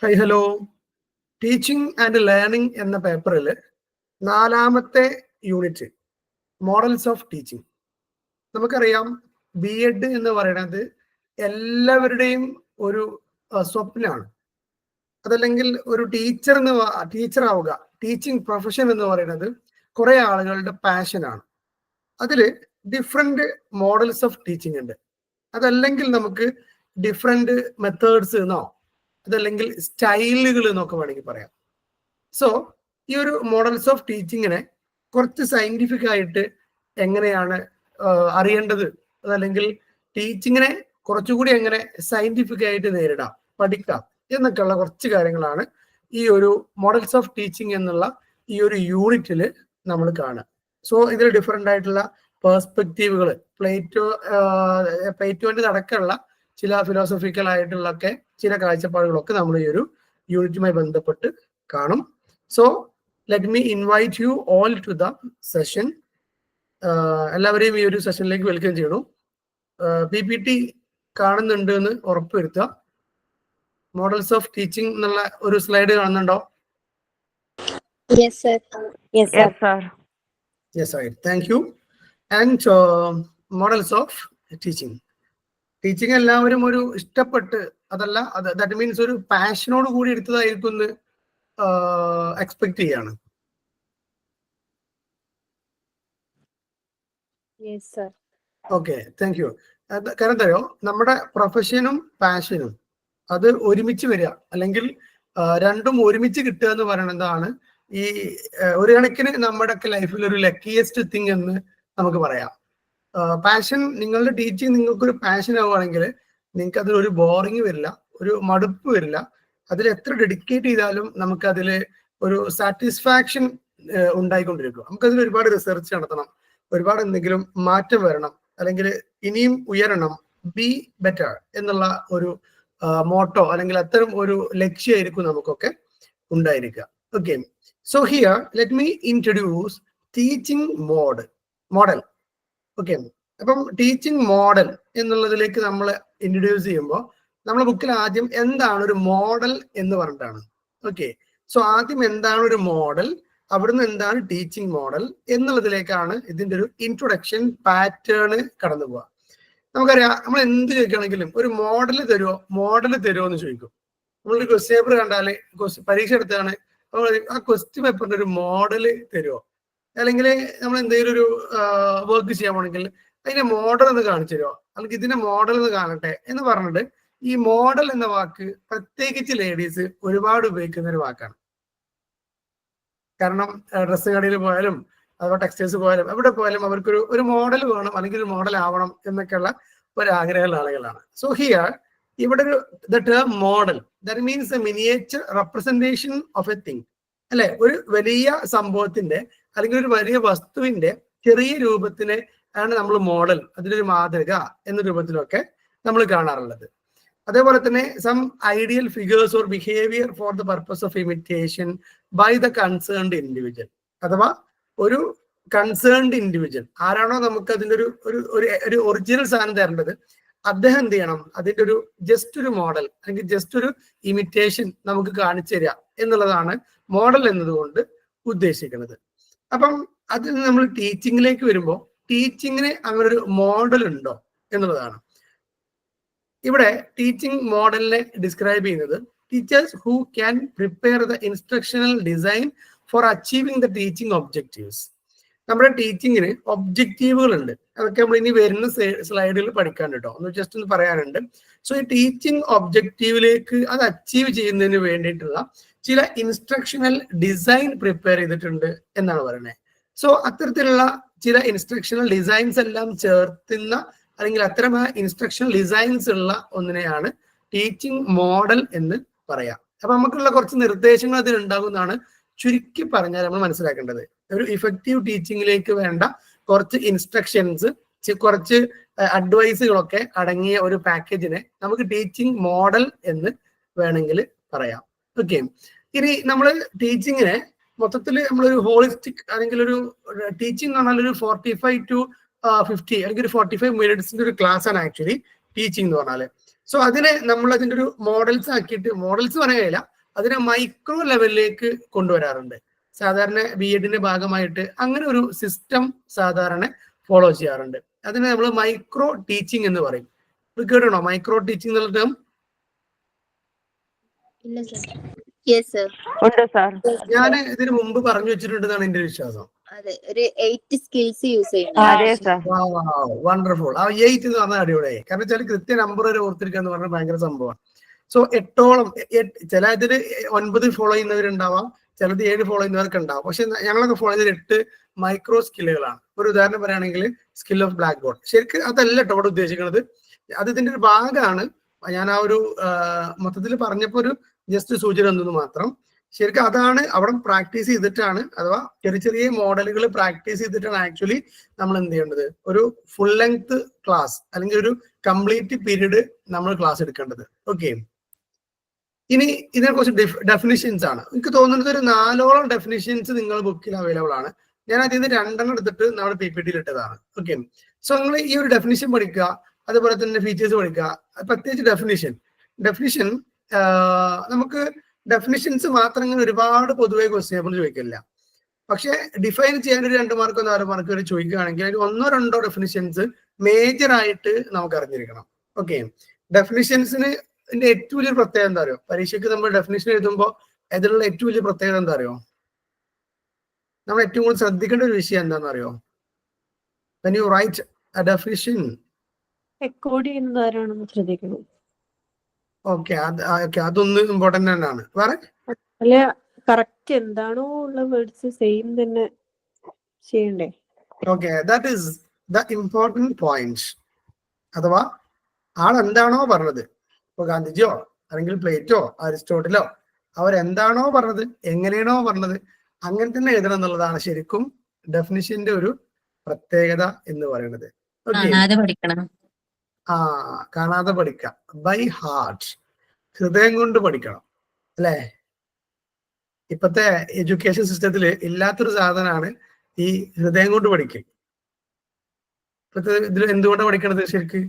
High hello. Teaching and learning എന്ന പേപ്പറിൽ 4ാമത്തെ unit models of teaching. നമുക്കറിയാം B.Ed എന്ന് പറയുന്നത് എല്ലാവരുടെയും ഒരു സ്വപ്നമാണ്. അതല്ലെങ്കിൽ ഒരു ടീച്ചർ ആവുക, ടീച്ചിങ് പ്രൊഫഷൻ എന്ന് പറയുന്നത് കുറെ ആളുകളുടെ പാഷനാണ്. അതിൽ ഡിഫറെന്റ് മോഡൽസ് ഓഫ് ടീച്ചിങ് ഉണ്ട്. അതല്ലെങ്കിൽ നമുക്ക് ഡിഫറെന്റ് മെത്തേഡ്സ് എന്നോ അതല്ലെങ്കിൽ സ്റ്റൈലുകൾ എന്നൊക്കെ വേണമെങ്കിൽ പറയാം. സോ ഈ ഒരു മോഡൽസ് ഓഫ് ടീച്ചിങ്ങിനെ കുറച്ച് സയന്റിഫിക് ആയിട്ട് എങ്ങനെയാണ് അറിയേണ്ടത്, അതല്ലെങ്കിൽ ടീച്ചിങ്ങിനെ കുറച്ചുകൂടി എങ്ങനെ സയന്റിഫിക് ആയിട്ട് നേരിടാം, പഠിക്കാം എന്നൊക്കെയുള്ള കുറച്ച് കാര്യങ്ങളാണ് ഈ ഒരു മോഡൽസ് ഓഫ് ടീച്ചിങ് എന്നുള്ള ഈ ഒരു യൂണിറ്റിൽ നമ്മൾ കാണുക. സോ ഇതിൽ ഡിഫറെന്റ് ആയിട്ടുള്ള പേഴ്സ്പെക്റ്റീവുകൾ, പ്ലേറ്റോന്റെ അടക്കമുള്ള ചില ഫിലോസഫിക്കൽ ആയിട്ടുള്ള ചില കാഴ്ചപ്പാടുകളൊക്കെ നമ്മൾ ഈ ഒരു യൂണിറ്റുമായി ബന്ധപ്പെട്ട് കാണും. So let me invite you all to the session. എല്ലാവരെയും ഈ ഒരു സെഷനിലേക്ക് വെൽക്കം ചെയ്യണം. PPT കാണുന്നുണ്ട് എന്ന് ഉറപ്പുവരുത്തുക. മോഡൽസ് ഓഫ് ടീച്ചിങ് എന്നുള്ള ഒരു സ്ലൈഡ് കാണുന്നുണ്ടോ? Yes, sir. Yes, sir. Yes, sir. Yes, right. Thank you. And models of teaching. Teaching എല്ലാവരും ഒരു ഇഷ്ടപ്പെട്ട്, അതല്ല ദാറ്റ് മീൻസ് ഒരു പാഷനോട് കൂടി എടുത്തതായിരിക്കും എന്ന് എക്സ്പെക്ട് ചെയ്യാണ്. Yes, sir. Okay, thank you. കാരണം എന്തായോ, നമ്മുടെ പ്രൊഫഷനും പാഷനും അത് ഒരുമിച്ച് വരിക, അല്ലെങ്കിൽ രണ്ടും ഒരുമിച്ച് കിട്ടുക എന്ന് പറയുന്നതാണ് ഈ ഒരു കണക്കിന് നമ്മുടെ ലൈഫിൽ ഒരു ലക്കിയസ്റ്റ് തിങ് എന്ന് നമുക്ക് പറയാം. പാഷൻ, നിങ്ങളുടെ ടീച്ചിങ് നിങ്ങൾക്കൊരു പാഷൻ ആവുകയാണെങ്കിൽ നിങ്ങൾക്ക് അതിലൊരു ബോറിങ് വരില്ല, ഒരു മടുപ്പ് വരില്ല. അതിൽ എത്ര ഡെഡിക്കേറ്റ് ചെയ്താലും നമുക്കതിൽ ഒരു സാറ്റിസ്ഫാക്ഷൻ ഉണ്ടായിക്കൊണ്ടിരിക്കും. നമുക്കതിൽ ഒരുപാട് റിസർച്ച് നടത്തണം, ഒരുപാട് എന്തെങ്കിലും മാറ്റം വരണം, അല്ലെങ്കിൽ ഇനിയും ഉയരണം, ബി ബെറ്റർ എന്നുള്ള ഒരു മോട്ടോ അല്ലെങ്കിൽ അത്തരം ഒരു ലക്ഷ്യമായിരിക്കും നമുക്കൊക്കെ ഉണ്ടായിരിക്കുക. Okay, so here let me introduce teaching model. Okay, അപ്പം ടീച്ചിങ് മോഡൽ എന്നുള്ളതിലേക്ക് നമ്മൾ ഇൻട്രൊഡ്യൂസ് ചെയ്യുമ്പോൾ നമ്മളെ ബുക്കിൽ ആദ്യം എന്താണ് ഒരു മോഡൽ എന്ന് പറഞ്ഞിട്ടാണ്. ഓക്കെ, സോ ആദ്യം എന്താണ് ഒരു മോഡൽ, അവിടുന്ന് എന്താണ് ടീച്ചിങ് മോഡൽ എന്നുള്ളതിലേക്കാണ് ഇതിന്റെ ഒരു ഇൻട്രൊഡക്ഷൻ പാറ്റേൺ കടന്നു പോവുക. നമുക്കറിയാം, നമ്മൾ എന്ത് ചോദിക്കുകയാണെങ്കിലും ഒരു മോഡൽ തരുമോ എന്ന് ചോദിക്കും. നമ്മളൊരു ക്വസ്റ്റ്യൻ പേപ്പർ കണ്ടാല്, പരീക്ഷ എടുത്താണ്, ആ ക്വസ്റ്റ്യൻ പേപ്പറിന്റെ ഒരു മോഡല് തരുമോ, അല്ലെങ്കിൽ നമ്മൾ എന്തെങ്കിലും ഒരു വർക്ക് ചെയ്യാൻ പോണെങ്കിൽ അതിന്റെ മോഡൽ ഒന്ന് കാണിച്ചു തരുമോ, അല്ലെങ്കിൽ ഇതിന്റെ മോഡൽ ഒന്ന് കാണട്ടെ എന്ന് പറഞ്ഞിട്ട് ഈ മോഡൽ എന്ന വാക്ക് പ്രത്യേകിച്ച് ലേഡീസ് ഒരുപാട് ഉപയോഗിക്കുന്ന ഒരു വാക്കാണ്. കാരണം ഡ്രസ്സ് കടയിൽ പോയാലും അതുപോലെ ടെക്സ്റ്റൈൽസ് പോയാലും എവിടെ പോയാലും അവർക്കൊരു ഒരു മോഡൽ വേണം, അല്ലെങ്കിൽ ഒരു മോഡൽ ആവണം എന്നൊക്കെയുള്ള ഒരു ആഗ്രഹമുള്ള ആളുകളാണ്. സോ ഹിയർ ഇവിടെ ഒരു the term model, that means A miniature representation of A thing, അല്ലെ? ഒരു വലിയ സംഭവത്തിന്റെ അല്ലെങ്കിൽ ഒരു വലിയ വസ്തുവിന്റെ ചെറിയ രൂപത്തിനെ ആണ് നമ്മൾ മോഡൽ, അതിലൊരു മാതൃക എന്ന രൂപത്തിലൊക്കെ നമ്മൾ കാണാറുള്ളത്. അതേപോലെ തന്നെ some ideal figures or behaviour for the purpose of imitation by the concerned individual, അഥവാ ഒരു കൺസേൺഡ് ഇൻഡിവിജ്വൽ ആരാണോ നമുക്ക് അതിൻ്റെ ഒരു ഒറിജിനൽ സാധനം തരേണ്ടത്, അദ്ദേഹം എന്ത് ചെയ്യണം, അതിന്റെ ഒരു ജസ്റ്റ് ഒരു മോഡൽ അല്ലെങ്കിൽ ജസ്റ്റ് ഒരു ഇമിറ്റേഷൻ നമുക്ക് കാണിച്ചു തരിക എന്നുള്ളതാണ് മോഡൽ എന്നതുകൊണ്ട് ഉദ്ദേശിക്കുന്നത്. അപ്പം അതിൽ നമ്മൾ ടീച്ചിങ്ങിലേക്ക് വരുമ്പോൾ ടീച്ചിങ്ങിന് അങ്ങനെ ഒരു മോഡൽ ഉണ്ടോ എന്നുള്ളതാണ്. ഇവിടെ ടീച്ചിങ് മോഡലിനെ ഡിസ്ക്രൈബ് ചെയ്യുന്നത് teachers who can prepare the instructional design for achieving the teaching objectives. നമ്മുടെ ടീച്ചിങ്ങിന് ഒബ്ജക്റ്റീവുകൾ ഉണ്ട്, അതൊക്കെ നമ്മൾ ഇനി വരുന്ന സ്ലൈഡുകൾ പഠിക്കാൻ കേട്ടോ, ഒന്ന് ജസ്റ്റ് ഒന്ന് പറയാനുണ്ട്. സോ ഈ ടീച്ചിങ് ഒബ്ജക്റ്റീവിലേക്ക് അത് അച്ചീവ് ചെയ്യുന്നതിന് വേണ്ടിയിട്ടുള്ള ചില ഇൻസ്ട്രക്ഷണൽ ഡിസൈൻ പ്രിപ്പയർ ചെയ്തിട്ടുണ്ട് എന്നാണ് പറയുന്നത്. സോ അത്തരത്തിലുള്ള ചില ഇൻസ്ട്രക്ഷണൽ ഡിസൈൻസ് എല്ലാം ചേർത്തുന്ന അല്ലെങ്കിൽ അത്തരം ഇൻസ്ട്രക്ഷണൽ ഡിസൈൻസ് ഉള്ള ഒന്നിനെയാണ് ടീച്ചിങ് മോഡൽ എന്ന് പറയാം. അപ്പൊ നമുക്കുള്ള കുറച്ച് നിർദ്ദേശങ്ങൾ അതിൽ ഉണ്ടാകുന്നതാണ് ചുരുക്കി പറഞ്ഞാൽ നമ്മൾ മനസ്സിലാക്കേണ്ടത്. ഒരു ഇഫക്റ്റീവ് ടീച്ചിങ്ങിലേക്ക് വേണ്ട കുറച്ച് ഇൻസ്ട്രക്ഷൻസ്, കുറച്ച് അഡ്വൈസുകളൊക്കെ അടങ്ങിയ ഒരു പാക്കേജിനെ നമുക്ക് ടീച്ചിങ് മോഡൽ എന്ന് വേണമെങ്കിൽ പറയാം. ഓക്കെ, ഇനി നമ്മൾ ടീച്ചിങ്ങിനെ മൊത്തത്തിൽ നമ്മളൊരു ഹോളിസ്റ്റിക് അല്ലെങ്കിൽ ഒരു ടീച്ചിങ് എന്ന് പറഞ്ഞാൽ ഒരു 45 to 50 അല്ലെങ്കിൽ ഒരു 45 മിനിറ്റ്സിന്റെ ഒരു ക്ലാസ് ആണ് ആക്ച്വലി ടീച്ചിങ് എന്ന് പറഞ്ഞാല്. സോ അതിനെ നമ്മൾ അതിൻ്റെ ഒരു മോഡൽസ് ആക്കിയിട്ട്, മോഡൽസ് പറയാൻ കഴിയില്ല, അതിനെ മൈക്രോ ലെവലിലേക്ക് കൊണ്ടുവരാറുണ്ട്. സാധാരണ ബി എഡിന്റെ ഭാഗമായിട്ട് അങ്ങനെ ഒരു സിസ്റ്റം സാധാരണ ഫോളോ ചെയ്യാറുണ്ട്. അതിനെ നമ്മൾ മൈക്രോ ടീച്ചിങ് എന്ന് പറയും. കേട്ടോ മൈക്രോ ടീച്ചിങ് എന്നുള്ള ടേം? Yes, sir. ഉണ്ട് സാർ. ഞാൻ ഇതിന് മുമ്പ് പറഞ്ഞു വെച്ചിട്ടുണ്ടെന്നാണ് എന്റെ വിശ്വാസം. അതെ, ഒരു 8 സ്കിൽസ് യൂസ് ചെയ്യണം. അതെ സാർ. വണ്ടർഫുൾ. ആ 8 എന്ന് പറഞ്ഞാൽ അടിപൊളിയായി. കാരണം വെച്ചാൽ കൃത്യ നമ്പർ വരെ ഓർത്തിരിക്കുക എന്ന് പറഞ്ഞാൽ ഭയങ്കര സംഭവമാണ്. സോ 8ഓളം, ചില ഇതില് 9 ഫോളോ ചെയ്യുന്നവരുണ്ടാവാം, ചിലത് 7 ഫോളോ ചെയ്യുന്നവർക്ക് ഉണ്ടാവും. പക്ഷെ ഞങ്ങളൊക്കെ ഫോളോ ചെയ്തത് 8 മൈക്രോ സ്കില്ലുകളാണ്. ഒരു ഉദാഹരണം പറയുകയാണെങ്കിൽ സ്കിൽ ഓഫ് ബ്ലാക്ക് ബോർഡ്. ശരിക്കും അതല്ല കേട്ടോ ഇവിടെ ഉദ്ദേശിക്കുന്നത്, അത് ഇതിന്റെ ഒരു ഭാഗമാണ്. ഞാൻ ആ ഒരു മൊത്തത്തിൽ പറഞ്ഞപ്പോൾ ഒരു ജസ്റ്റ് സൂചന തന്നു മാത്രം. ശരിക്കും അതാണ് അവിടെ പ്രാക്ടീസ് ചെയ്തിട്ടാണ്, അഥവാ ചെറിയ ചെറിയ മോഡലുകൾ പ്രാക്ടീസ് ചെയ്തിട്ടാണ് ആക്ച്വലി നമ്മൾ എന്ത് ചെയ്യേണ്ടത്, ഒരു ഫുൾ ലെങ്ത് ക്ലാസ് അല്ലെങ്കിൽ ഒരു കംപ്ലീറ്റ് പീരീഡ് നമ്മൾ ക്ലാസ് എടുക്കേണ്ടത്. ഓക്കെ, ഇനി ഇതിനെ കുറിച്ച് ഡെഫിനിഷൻസ് ആണ്. എനിക്ക് തോന്നുന്നത് ഒരു 4ഓളം ഡെഫിനിഷൻസ് നിങ്ങൾ ബുക്കിൽ അവൈലബിൾ ആണ്. ഞാൻ അതിൽ നിന്ന് 2 എടുത്തിട്ട് നമ്മുടെ PPT ഇട്ടതാണ്. ഓക്കെ, സോ നിങ്ങൾ ഈ ഒരു ഡെഫിനിഷൻ പഠിക്കുക, അതുപോലെ തന്നെ ഫീച്ചേഴ്സ് പഠിക്കുക. പ്രത്യേകിച്ച് ഡെഫിനിഷൻ നമുക്ക് ഡെഫിനിഷൻസ് മാത്രം ഇങ്ങനെ ഒരുപാട് പൊതുവെ ക്വസ്റ്റ്യൻ പേപ്പർ ചോദിക്കില്ല. പക്ഷെ ഡിഫൈൻ ചെയ്യാൻ ഒരു 2 മാർക്കോ 4 മാർക്കോ വരെ ചോദിക്കുകയാണെങ്കിൽ അതിൽ 1-2 ഡെഫിനിഷൻസ് മേജർ ആയിട്ട് നമുക്ക് അറിഞ്ഞിരിക്കണം. ഓക്കെ, ഡെഫിനിഷൻസിന് ഏറ്റവും വലിയ പ്രത്യേകത എന്താ അറിയോ? പരീക്ഷയ്ക്ക് നമ്മൾ ഡെഫിനിഷൻ എഴുതുമ്പോൾ അതിലുള്ള ഏറ്റവും വലിയ പ്രത്യേകത എന്താ അറിയോ? നമ്മൾ ഏറ്റവും കൂടുതൽ ശ്രദ്ധിക്കേണ്ട ഒരു വിഷയം എന്താണെന്ന് അറിയോ? When you write a definition, record ചെയ്യുന്നതാരാണെന്ന് ശ്രദ്ധിക്കണം. ഓക്കെ, അതൊന്ന് ഇമ്പോർട്ടന്റ് തന്നെയാണ്. വേറെ അല്ല, കറക്റ്റ് എന്താണോ ഉള്ള വേർഡ്സ് സെയിം തന്നെ ചെയ്യണ്ടേ? Okay, that is the important point. അഥവാ ആൾ എന്താണോ പറഞ്ഞത്, ഇപ്പൊ ഗാന്ധിജിയോ അല്ലെങ്കിൽ പ്ലേറ്റോ അരിസ്റ്റോട്ടിലോ അവരെന്താണോ പറഞ്ഞത്, എങ്ങനെയാണോ പറഞ്ഞത്, അങ്ങനെ തന്നെ എഴുതണം എന്നുള്ളതാണ് ശരിക്കും ഡെഫിനിഷന്റെ ഒരു പ്രത്യേകത എന്ന് പറയുന്നത്. കാണാതെ പഠിക്കാം, ബൈ ഹാർട്ട്, ഹൃദയം കൊണ്ട് പഠിക്കണം അല്ലെ? ഇപ്പത്തെ എഡ്യൂക്കേഷൻ സിസ്റ്റത്തിൽ ഇല്ലാത്തൊരു സാധനമാണ് ഈ ഹൃദയം കൊണ്ട് പഠിക്കൽ. ഇപ്പത്തെ ഇതിൽ എന്തുകൊണ്ടാണ് പഠിക്കണത് ശരിക്ക്?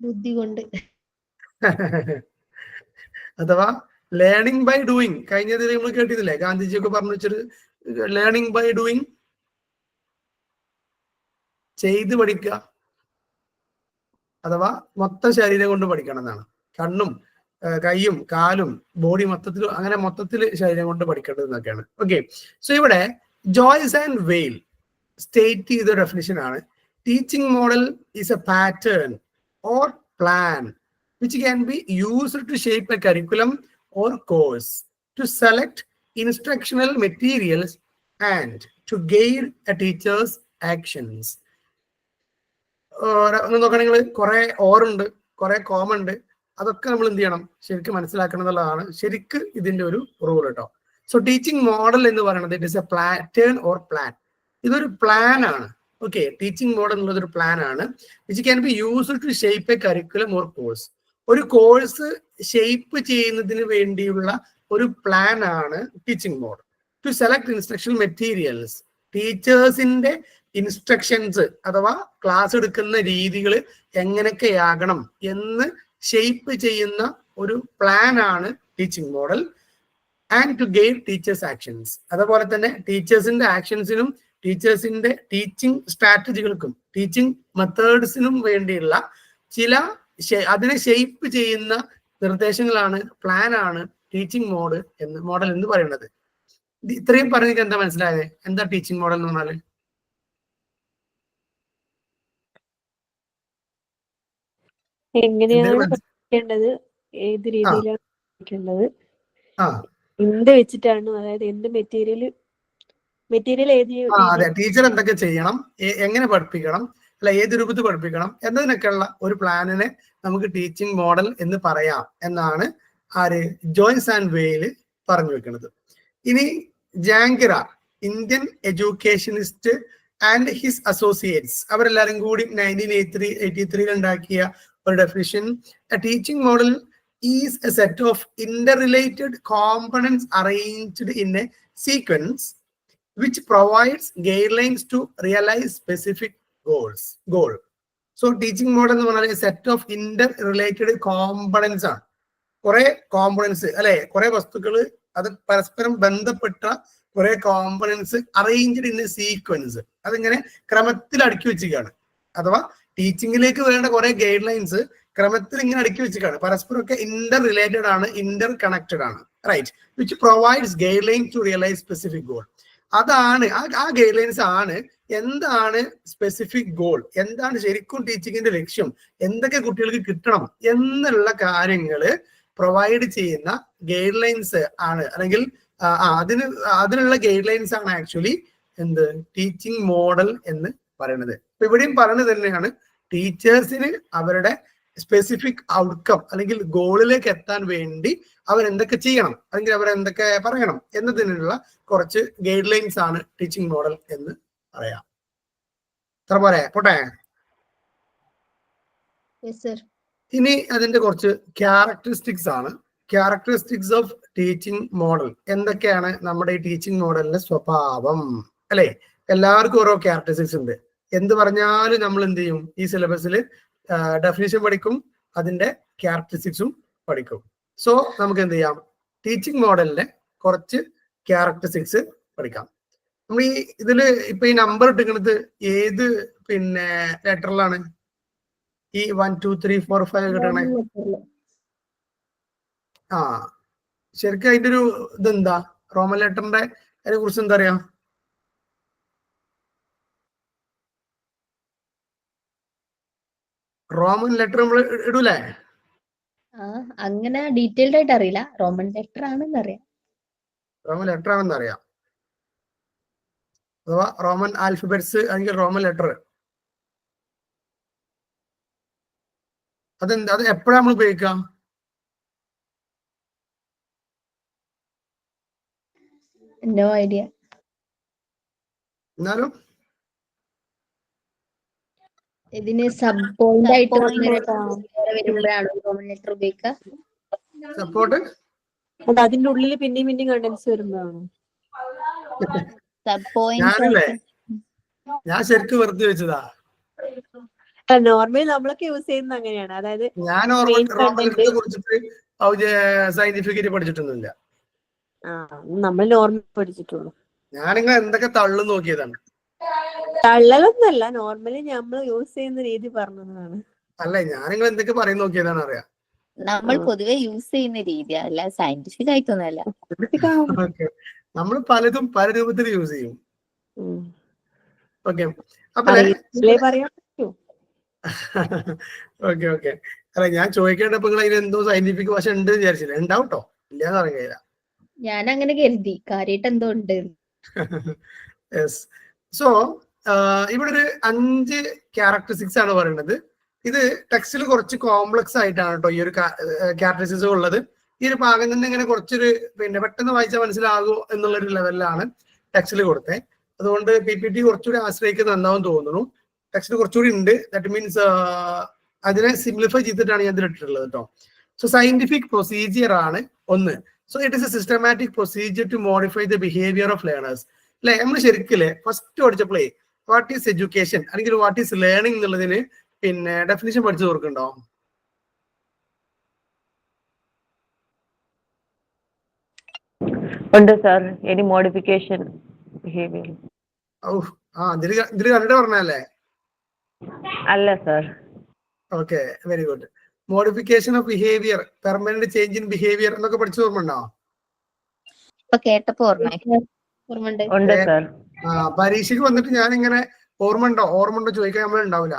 ബുദ്ധി കൊണ്ട്. അഥവാ ലേണിംഗ് ബൈ ഡൂയിങ്. കഴിഞ്ഞതിൽ നമ്മൾ കേട്ടിട്ടില്ലേ, ഗാന്ധിജിയൊക്കെ പറഞ്ഞു വെച്ചൊരു ലേണിംഗ് ബൈ ഡൂയിങ്, ചെയ്ത് പഠിക്കുക. അഥവാ മൊത്തം ശരീരം കൊണ്ട് പഠിക്കണം എന്നാണ്. കണ്ണും കൈയും കാലും ബോഡി മൊത്തത്തിൽ, അങ്ങനെ മൊത്തത്തിൽ ശരീരം കൊണ്ട് പഠിക്കേണ്ടത് എന്നൊക്കെയാണ്. ഓക്കെ, സോ ഇവിടെ ജോയ്സ് ആൻഡ് വെയിൽ സ്റ്റേറ്റ് ചെയ്ത ഡെഫിനിഷൻ ആണ്: teaching model is A pattern or plan which can be used to shape a curriculum or course, to select instructional materials and to guide a teacher's actions. നോക്കുകയാണെങ്കിൽ കുറെ ഓറുണ്ട്, കുറെ common ഉണ്ട്. അതൊക്കെ നമ്മൾ എന്ത് ചെയ്യണം, ശരിക്കും മനസ്സിലാക്കണം എന്നുള്ളതാണ് ശരിക്ക് ഇതിന്റെ ഒരു റൂൾ കേട്ടോ. സോ ടീച്ചിങ് മോഡൽ എന്ന് പറയുന്നത് it is a pattern or plan. ഇതൊരു പ്ലാൻ ആണ്. ഓക്കെ, ടീച്ചിങ് മോഡൽ എന്നുള്ളത് ഒരു പ്ലാൻ ആണ് which can be used to shape a curriculum or course. ഒരു കോഴ്സ് ഷേപ്പ് ചെയ്യുന്നതിന് വേണ്ടിയുള്ള ഒരു പ്ലാൻ ആണ് teaching model. To select instruction materials, ടീച്ചേഴ്സിന്റെ ഇൻസ്ട്രക്ഷൻസ് അഥവാ ക്ലാസ് എടുക്കുന്ന രീതികൾ എങ്ങനെയൊക്കെയാകണം എന്ന് ഷേപ്പ് ചെയ്യുന്ന ഒരു പ്ലാൻ ആണ് teaching model. And to guide teachers actions, അതുപോലെ തന്നെ ടീച്ചേഴ്സിന്റെ ആക്ഷൻസിനും ടീച്ചേഴ്സിന്റെ ടീച്ചിങ് സ്ട്രാറ്റജികൾക്കും ടീച്ചിങ് മെത്തേഡ്സിനും വേണ്ടിയുള്ള ചില അതിനെ ഷേപ്പ് ചെയ്യുന്ന നിർദ്ദേശങ്ങളാണ്, പ്ലാൻ ആണ് ടീച്ചിങ് മോഡൽ എന്ന് പറയുന്നത്. ഇത്രയും പറഞ്ഞിട്ട് എന്താ മനസ്സിലായത്? എന്താ ടീച്ചിങ് മോഡൽ എന്ന് പറഞ്ഞാല്? എങ്ങനെയാണ് പഠിക്കേണ്ടത്, ഏത് രീതിയിലാണ് പഠിക്കേണ്ടത്, എന്ത് വെച്ചിട്ടാണ്, അതായത് എന്ത് മെറ്റീരിയൽ ഏത്, അതെ, ടീച്ചർ എന്തൊക്കെ ചെയ്യണം, എങ്ങനെ പഠിപ്പിക്കണം, അല്ല ഏത് രൂപത്തിൽ പഠിപ്പിക്കണം എന്നതിനൊക്കെയുള്ള ഒരു പ്ലാനിനെ നമുക്ക് ടീച്ചിങ് മോഡൽ എന്ന് പറയാം എന്നാണ് ആര് ജോയ്സ് ആൻഡ് വെയിൽ പറഞ്ഞു വെക്കുന്നത്. ഇനി Jangira, Indian educationist and his associates, അവരെല്ലാരും കൂടി 1983 ഉണ്ടാക്കിയ ഒരു definition: a teaching model is a set of interrelated components arranged in a sequence which provides guidelines to realize specific goal. So teaching model എന്ന് പറഞ്ഞാൽ set of inter related components ആണ്. കുറെ components അല്ലെ, കുറെ വസ്തുക്കൾ അത് പരസ്പരം ബന്ധപ്പെട്ട കുറെ components arranged in a sequence, അതിങ്ങനെ ക്രമത്തിൽ അടുക്കി വെച്ചിരിക്കുകയാണ്. അഥവാ ടീച്ചിങ്ങിലേക്ക് വേണ്ട കുറെ ഗൈഡ് ലൈൻസ് ക്രമത്തിൽ ഇങ്ങനെ അടുക്കി വെച്ചിരിക്കുകയാണ്. പരസ്പരം ഒക്കെ ഇന്റർ റിലേറ്റഡ് ആണ്, ഇന്റർ കണക്റ്റഡ് ആണ്, right, which provides guideline to realise specific goal. അതാണ് ആ ഗൈഡ് ലൈൻസ് ആണ് എന്താണ് സ്പെസിഫിക് ഗോൾ, എന്താണ് ശരിക്കും ടീച്ചിങ്ങിന്റെ ലക്ഷ്യം, എന്തൊക്കെ കുട്ടികൾക്ക് കിട്ടണം എന്നുള്ള കാര്യങ്ങള് പ്രൊവൈഡ് ചെയ്യുന്ന ഗൈഡ് ലൈൻസ് ആണ്, അല്ലെങ്കിൽ അതിനുള്ള ഗൈഡ് ലൈൻസ് ആണ് ആക്ച്വലി എന്ത് ടീച്ചിങ് മോഡൽ എന്ന് പറയുന്നത്. അപ്പൊ ഇവിടെയും പറയുന്നത് തന്നെയാണ് ടീച്ചേഴ്സിന് അവരുടെ സ്പെസിഫിക് ഔട്ട്കം അല്ലെങ്കിൽ ഗോളിലേക്ക് എത്താൻ വേണ്ടി അവരെന്തൊക്കെ ചെയ്യണം അല്ലെങ്കിൽ അവരെന്തൊക്കെ പറയണം എന്നതിനുള്ള കുറച്ച് ഗൈഡ് ലൈൻസ് ആണ് ടീച്ചിങ് മോഡൽ എന്ന് പറയാം. അത്ര പോരെ, പോട്ടെ. ഇനി അതിന്റെ കുറച്ച് ക്യാരക്ടറിസ്റ്റിക്സ് ആണ്. Characteristics of teaching model. എന്തൊക്കെയാണ് നമ്മുടെ ഈ ടീച്ചിങ് മോഡലിന്റെ സ്വഭാവം അല്ലെ? എല്ലാവർക്കും ഓരോ ക്യാരക്ടറിസ്റ്റിക്സ് ഉണ്ട്. എന്ത് പറഞ്ഞാലും നമ്മൾ എന്ത് ചെയ്യും, ഈ സിലബസിൽ ഡെഫിനിഷൻ പഠിക്കും, അതിന്റെ ക്യാരക്ടറിസ്റ്റിക്സും പഠിക്കും. സോ നമുക്ക് എന്ത് ചെയ്യാം, ടീച്ചിങ് മോഡലിന്റെ കുറച്ച് ക്യാരക്ടറിസ്റ്റിക്സ് പഠിക്കാം. നമ്മൾ ഈ ഇതില് ഇപ്പൊ ഈ നമ്പർ ഇട്ടിരിക്കുന്നത് ഏത് പിന്നെ ലെറ്ററിലാണ്? ഈ 1 2 3 4 5 കിട്ടണേ. ആ ശരിക്കും അതിന്റെ ഒരു ഇതെന്താ, റോമൻ ലെറ്ററിന്റെ അതിനെ കുറിച്ച് എന്താ അറിയാം? റോമൻ ലെറ്റർ നമ്മൾ ഇടൂലേ? അങ്ങനെ ഡീറ്റെയിൽഡ് ആയിട്ട് അറിയില്ല. റോമൻ ലെറ്റർ ആണെന്ന് അറിയാം. റോമൻ ലെറ്റർ ആണെന്ന് അറിയാം, അഥവാ റോമൻ ആൽഫബറ്റ്സ് അല്ലെങ്കിൽ റോമൻ ലെറ്റർ. അതെന്താ, അത് എപ്പോഴാണ് നമ്മൾ ഉപയോഗിക്കാം? No idea. എന്നാലും ഇതിന് സബ് പോയിന്റ് ആയിട്ട് വരുമ്പോഴാണ് റോമൻ ലെറ്റർ ഉപയോഗിക്കുക. സപ്പോർട്ട് അതിന്റെ ഉള്ളിൽ പിന്നെയും പിന്നെയും കണ്ടൻസ് വരുമ്പോഴാണ്. ഞാൻ ശരിക്കും വെറുതെ വെച്ചതാ. നോർമലി നമ്മളൊക്കെ യൂസ് ചെയ്യുന്നത് അങ്ങനെയാണ്. അതായത് ഞാൻ കുറിച്ചിട്ട് സയന്റിഫിക്കലി പഠിച്ചിട്ടൊന്നുമില്ല. നമ്മൾ നോർമൽ പഠിച്ചിട്ടുള്ളൂ. ഞാനിങ്ങനെ എന്തൊക്കെ തള്ളു നോക്കിയതാണ്. തള്ളലൊന്നല്ല, നോർമലി നമ്മൾ യൂസ് ചെയ്യുന്ന രീതി പറഞ്ഞതാണ്. അല്ല, ഞാനിങ്ങൾ എന്തൊക്കെ പറയുന്ന നോക്കിയതാണ് അറിയാം. നമ്മൾ പൊതുവെ യൂസ് ചെയ്യുന്ന രീതി അല്ല, സയന്റിഫിക് ആയിട്ടൊന്നല്ല. നമ്മൾ പലതും പല രൂപത്തിൽ യൂസ് ചെയ്യും. ഓക്കെ, അപ്പൊ ഓക്കെ ഓക്കെ. അല്ല, ഞാൻ ചോദിക്കേണ്ടപ്പോ നിങ്ങൾ അതിന് എന്തോ സയന്റിഫിക് വശം ഉണ്ട് വിചാരിച്ചില്ല. ഉണ്ടാവും കേട്ടോ, ഇല്ലാന്ന് പറയാൻ കഴിയില്ല. ഞാൻ അങ്ങനെ കരുതി കാര്യമായിട്ട് എന്തോ ഉണ്ട്. യെസ്. സോ ഇവിടെ ഒരു 5 ക്യാരക്ടറിസ്റ്റിക്സ് ആണ് പറയുന്നത്. ഇത് ടെക്സ്റ്റിൽ കുറച്ച് കോംപ്ലക്സ് ആയിട്ടാണ് കേട്ടോ ഈ ഒരു ക്യാരക്ടറിസ്റ്റിക്സ് ഉള്ളത്. ഈ ഒരു ഭാഗം തന്നെ ഇങ്ങനെ കുറച്ചൊരു പിന്നെ പെട്ടെന്ന് വായിച്ചാൽ മനസ്സിലാകുമോ എന്നുള്ളൊരു ലെവലിലാണ് ടെക്സ്റ്റിൽ കൊടുത്തത്. അതുകൊണ്ട് PPT കുറച്ചുകൂടി ആശ്രയിക്കുന്നത് നന്നാവും തോന്നുന്നു. ടെക്സ്റ്റിൽ കുറച്ചുകൂടി ഉണ്ട്. ദാറ്റ് മീൻസ് അതിനെ സിംപ്ലിഫൈ ചെയ്തിട്ടാണ് ഞാൻ ഇതിലിട്ടിട്ടുള്ളത് കേട്ടോ. സോ സയന്റിഫിക് പ്രൊസീജിയർ ആണ് ഒന്ന്. So it is a systematic procedure to modify the behaviour of learners. അല്ലെ, നമ്മൾ ശരിക്കും ഫസ്റ്റ് പഠിച്ചപ്പോഴേ വാട്ട് ഈസ് എഡ്യൂക്കേഷൻ അല്ലെങ്കിൽ വാട്ട് ഈസ് ലേണിംഗ് എന്നുള്ളതിന് പിന്നെ ഡെഫിനിഷൻ പഠിച്ചു തീർക്കുന്നുണ്ടോ? ഉണ്ട് സാർ. Any modification behaviour. ഇതില് കണ്ടിട്ട് പറഞ്ഞല്ലേ? അല്ല sir. Okay, very good. Modification of behaviour, permanent change in behaviour എന്നൊക്കെ പഠിച്ചു ഓർമ്മയുണ്ടോ? ഉണ്ട് സാർ. പരീക്ഷയ്ക്ക് വന്നിട്ട് ഞാൻ ഇങ്ങനെ ഓർമ്മ ഉണ്ടോ ചോദിക്കാൻ നമ്മൾ ഉണ്ടാവില്ല.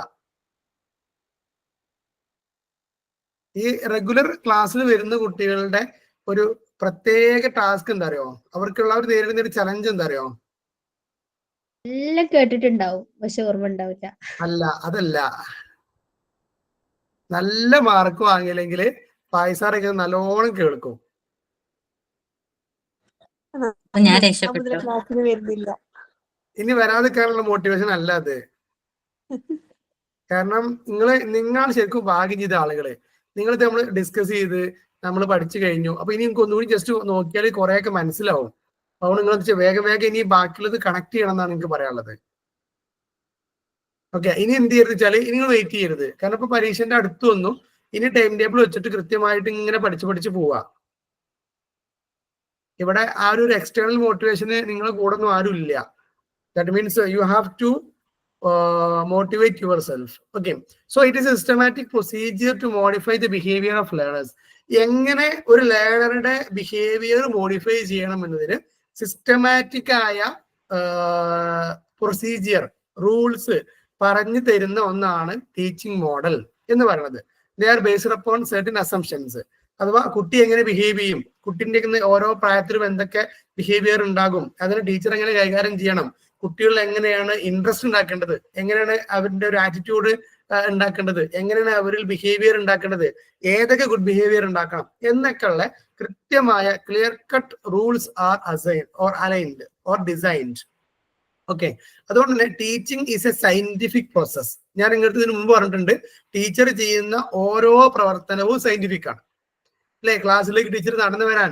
ഈ റെഗുലർ ക്ലാസ്സിൽ വരുന്ന കുട്ടികളുടെ ഒരു പ്രത്യേക ടാസ്ക് എന്താ അറിയോ? അവർക്കുള്ള ഒരു നേരിടുന്ന ഒരു ചലഞ്ച് എന്താ അറിയോ? എല്ലാം കേട്ടിട്ടുണ്ടാവും, പക്ഷെ ഓർമ്മ ഉണ്ടാവില്ല. അല്ല, അതല്ല. നല്ല മാർക്ക് വാങ്ങിയില്ലെങ്കിൽ പായസാറൊക്കെ നല്ലോണം കേൾക്കും. ഞാൻ രക്ഷപ്പെട്ടു. ക്ലാസ്സിന് വരുന്നില്ല. ഇനി വരാതിരിക്കാനുള്ള മോട്ടിവേഷൻ അല്ല അത്. കാരണം നിങ്ങൾ ശരിക്കും ഭാഗ്യം ചെയ്ത ആളുകള്. നിങ്ങളിത് നമ്മൾ ഡിസ്കസ് ചെയ്ത് നമ്മൾ പഠിച്ചു കഴിഞ്ഞു. അപ്പൊ ഇനി നിങ്ങൾക്ക് ഒന്നുകൂടി ജസ്റ്റ് നോക്കിയാൽ കുറെയൊക്കെ മനസ്സിലാവും. അതുകൊണ്ട് നിങ്ങൾ വേഗം ഇനി ബാക്കിയുള്ളത് കണക്ട് ചെയ്യണം എന്നാണ് എനിക്ക് പറയാനുള്ളത്. ഓക്കെ, ഇനി എന്ത് ചെയ്യരുത് വെച്ചാൽ ഇനി നിങ്ങൾ വെയിറ്റ് ചെയ്യരുത്. കാരണം ഇപ്പൊ പരീക്ഷന്റെ അടുത്ത് വന്നു. ഇനി ടൈം ടേബിൾ വെച്ചിട്ട് കൃത്യമായിട്ട് ഇങ്ങനെ പഠിച്ച് പോവാ. ഇവിടെ ആ ഒരു എക്സ്റ്റേണൽ മോട്ടിവേഷന് നിങ്ങളെ കൂടെ ഒന്നും ആരും ഇല്ല. That means you have to motivate yourself. Okay, so it is a systematic procedure to modify the behavior of learners. എങ്ങനെ ഒരു ലേണറുടെ ബിഹേവിയർ മോഡിഫൈ ചെയ്യണം എന്നതിന് സിസ്റ്റമാറ്റിക് ആയ പ്രൊസീജിയർ, റൂൾസ് പറഞ്ഞു തരുന്ന ഒന്നാണ് ടീച്ചിങ് മോഡൽ എന്ന് പറയുന്നത്. They are based upon certain assumptions. അഥവാ കുട്ടി എങ്ങനെ ബിഹേവ് ചെയ്യും, കുട്ടിന്റെ ഓരോ പ്രായത്തിലും എന്തൊക്കെ ബിഹേവിയർ ഉണ്ടാകും, അതിന് ടീച്ചർ എങ്ങനെ കൈകാര്യം ചെയ്യണം, കുട്ടികളിൽ എങ്ങനെയാണ് ഇൻട്രസ്റ്റ് ഉണ്ടാക്കേണ്ടത്, എങ്ങനെയാണ് അവരുടെ ഒരു ആറ്റിറ്റ്യൂഡ് ഉണ്ടാക്കേണ്ടത്, എങ്ങനെയാണ് അവരിൽ ബിഹേവിയർ ഉണ്ടാക്കേണ്ടത്, ഏതൊക്കെ ഗുഡ് ബിഹേവിയർ ഉണ്ടാക്കണം എന്നൊക്കെയുള്ള കൃത്യമായ clear cut rules R assigned or aligned or designed. Okay, അതുകൊണ്ട് തന്നെ teaching is A scientific process. ഞാൻ നിങ്ങൾക്ക് ഇതിന് മുമ്പ് പറഞ്ഞിട്ടുണ്ട്, ടീച്ചർ ചെയ്യുന്ന ഓരോ പ്രവർത്തനവും സയന്റിഫിക് ആണ്. അല്ലെ, ക്ലാസ്സിലേക്ക് ടീച്ചർ നടന്നു വരാൻ,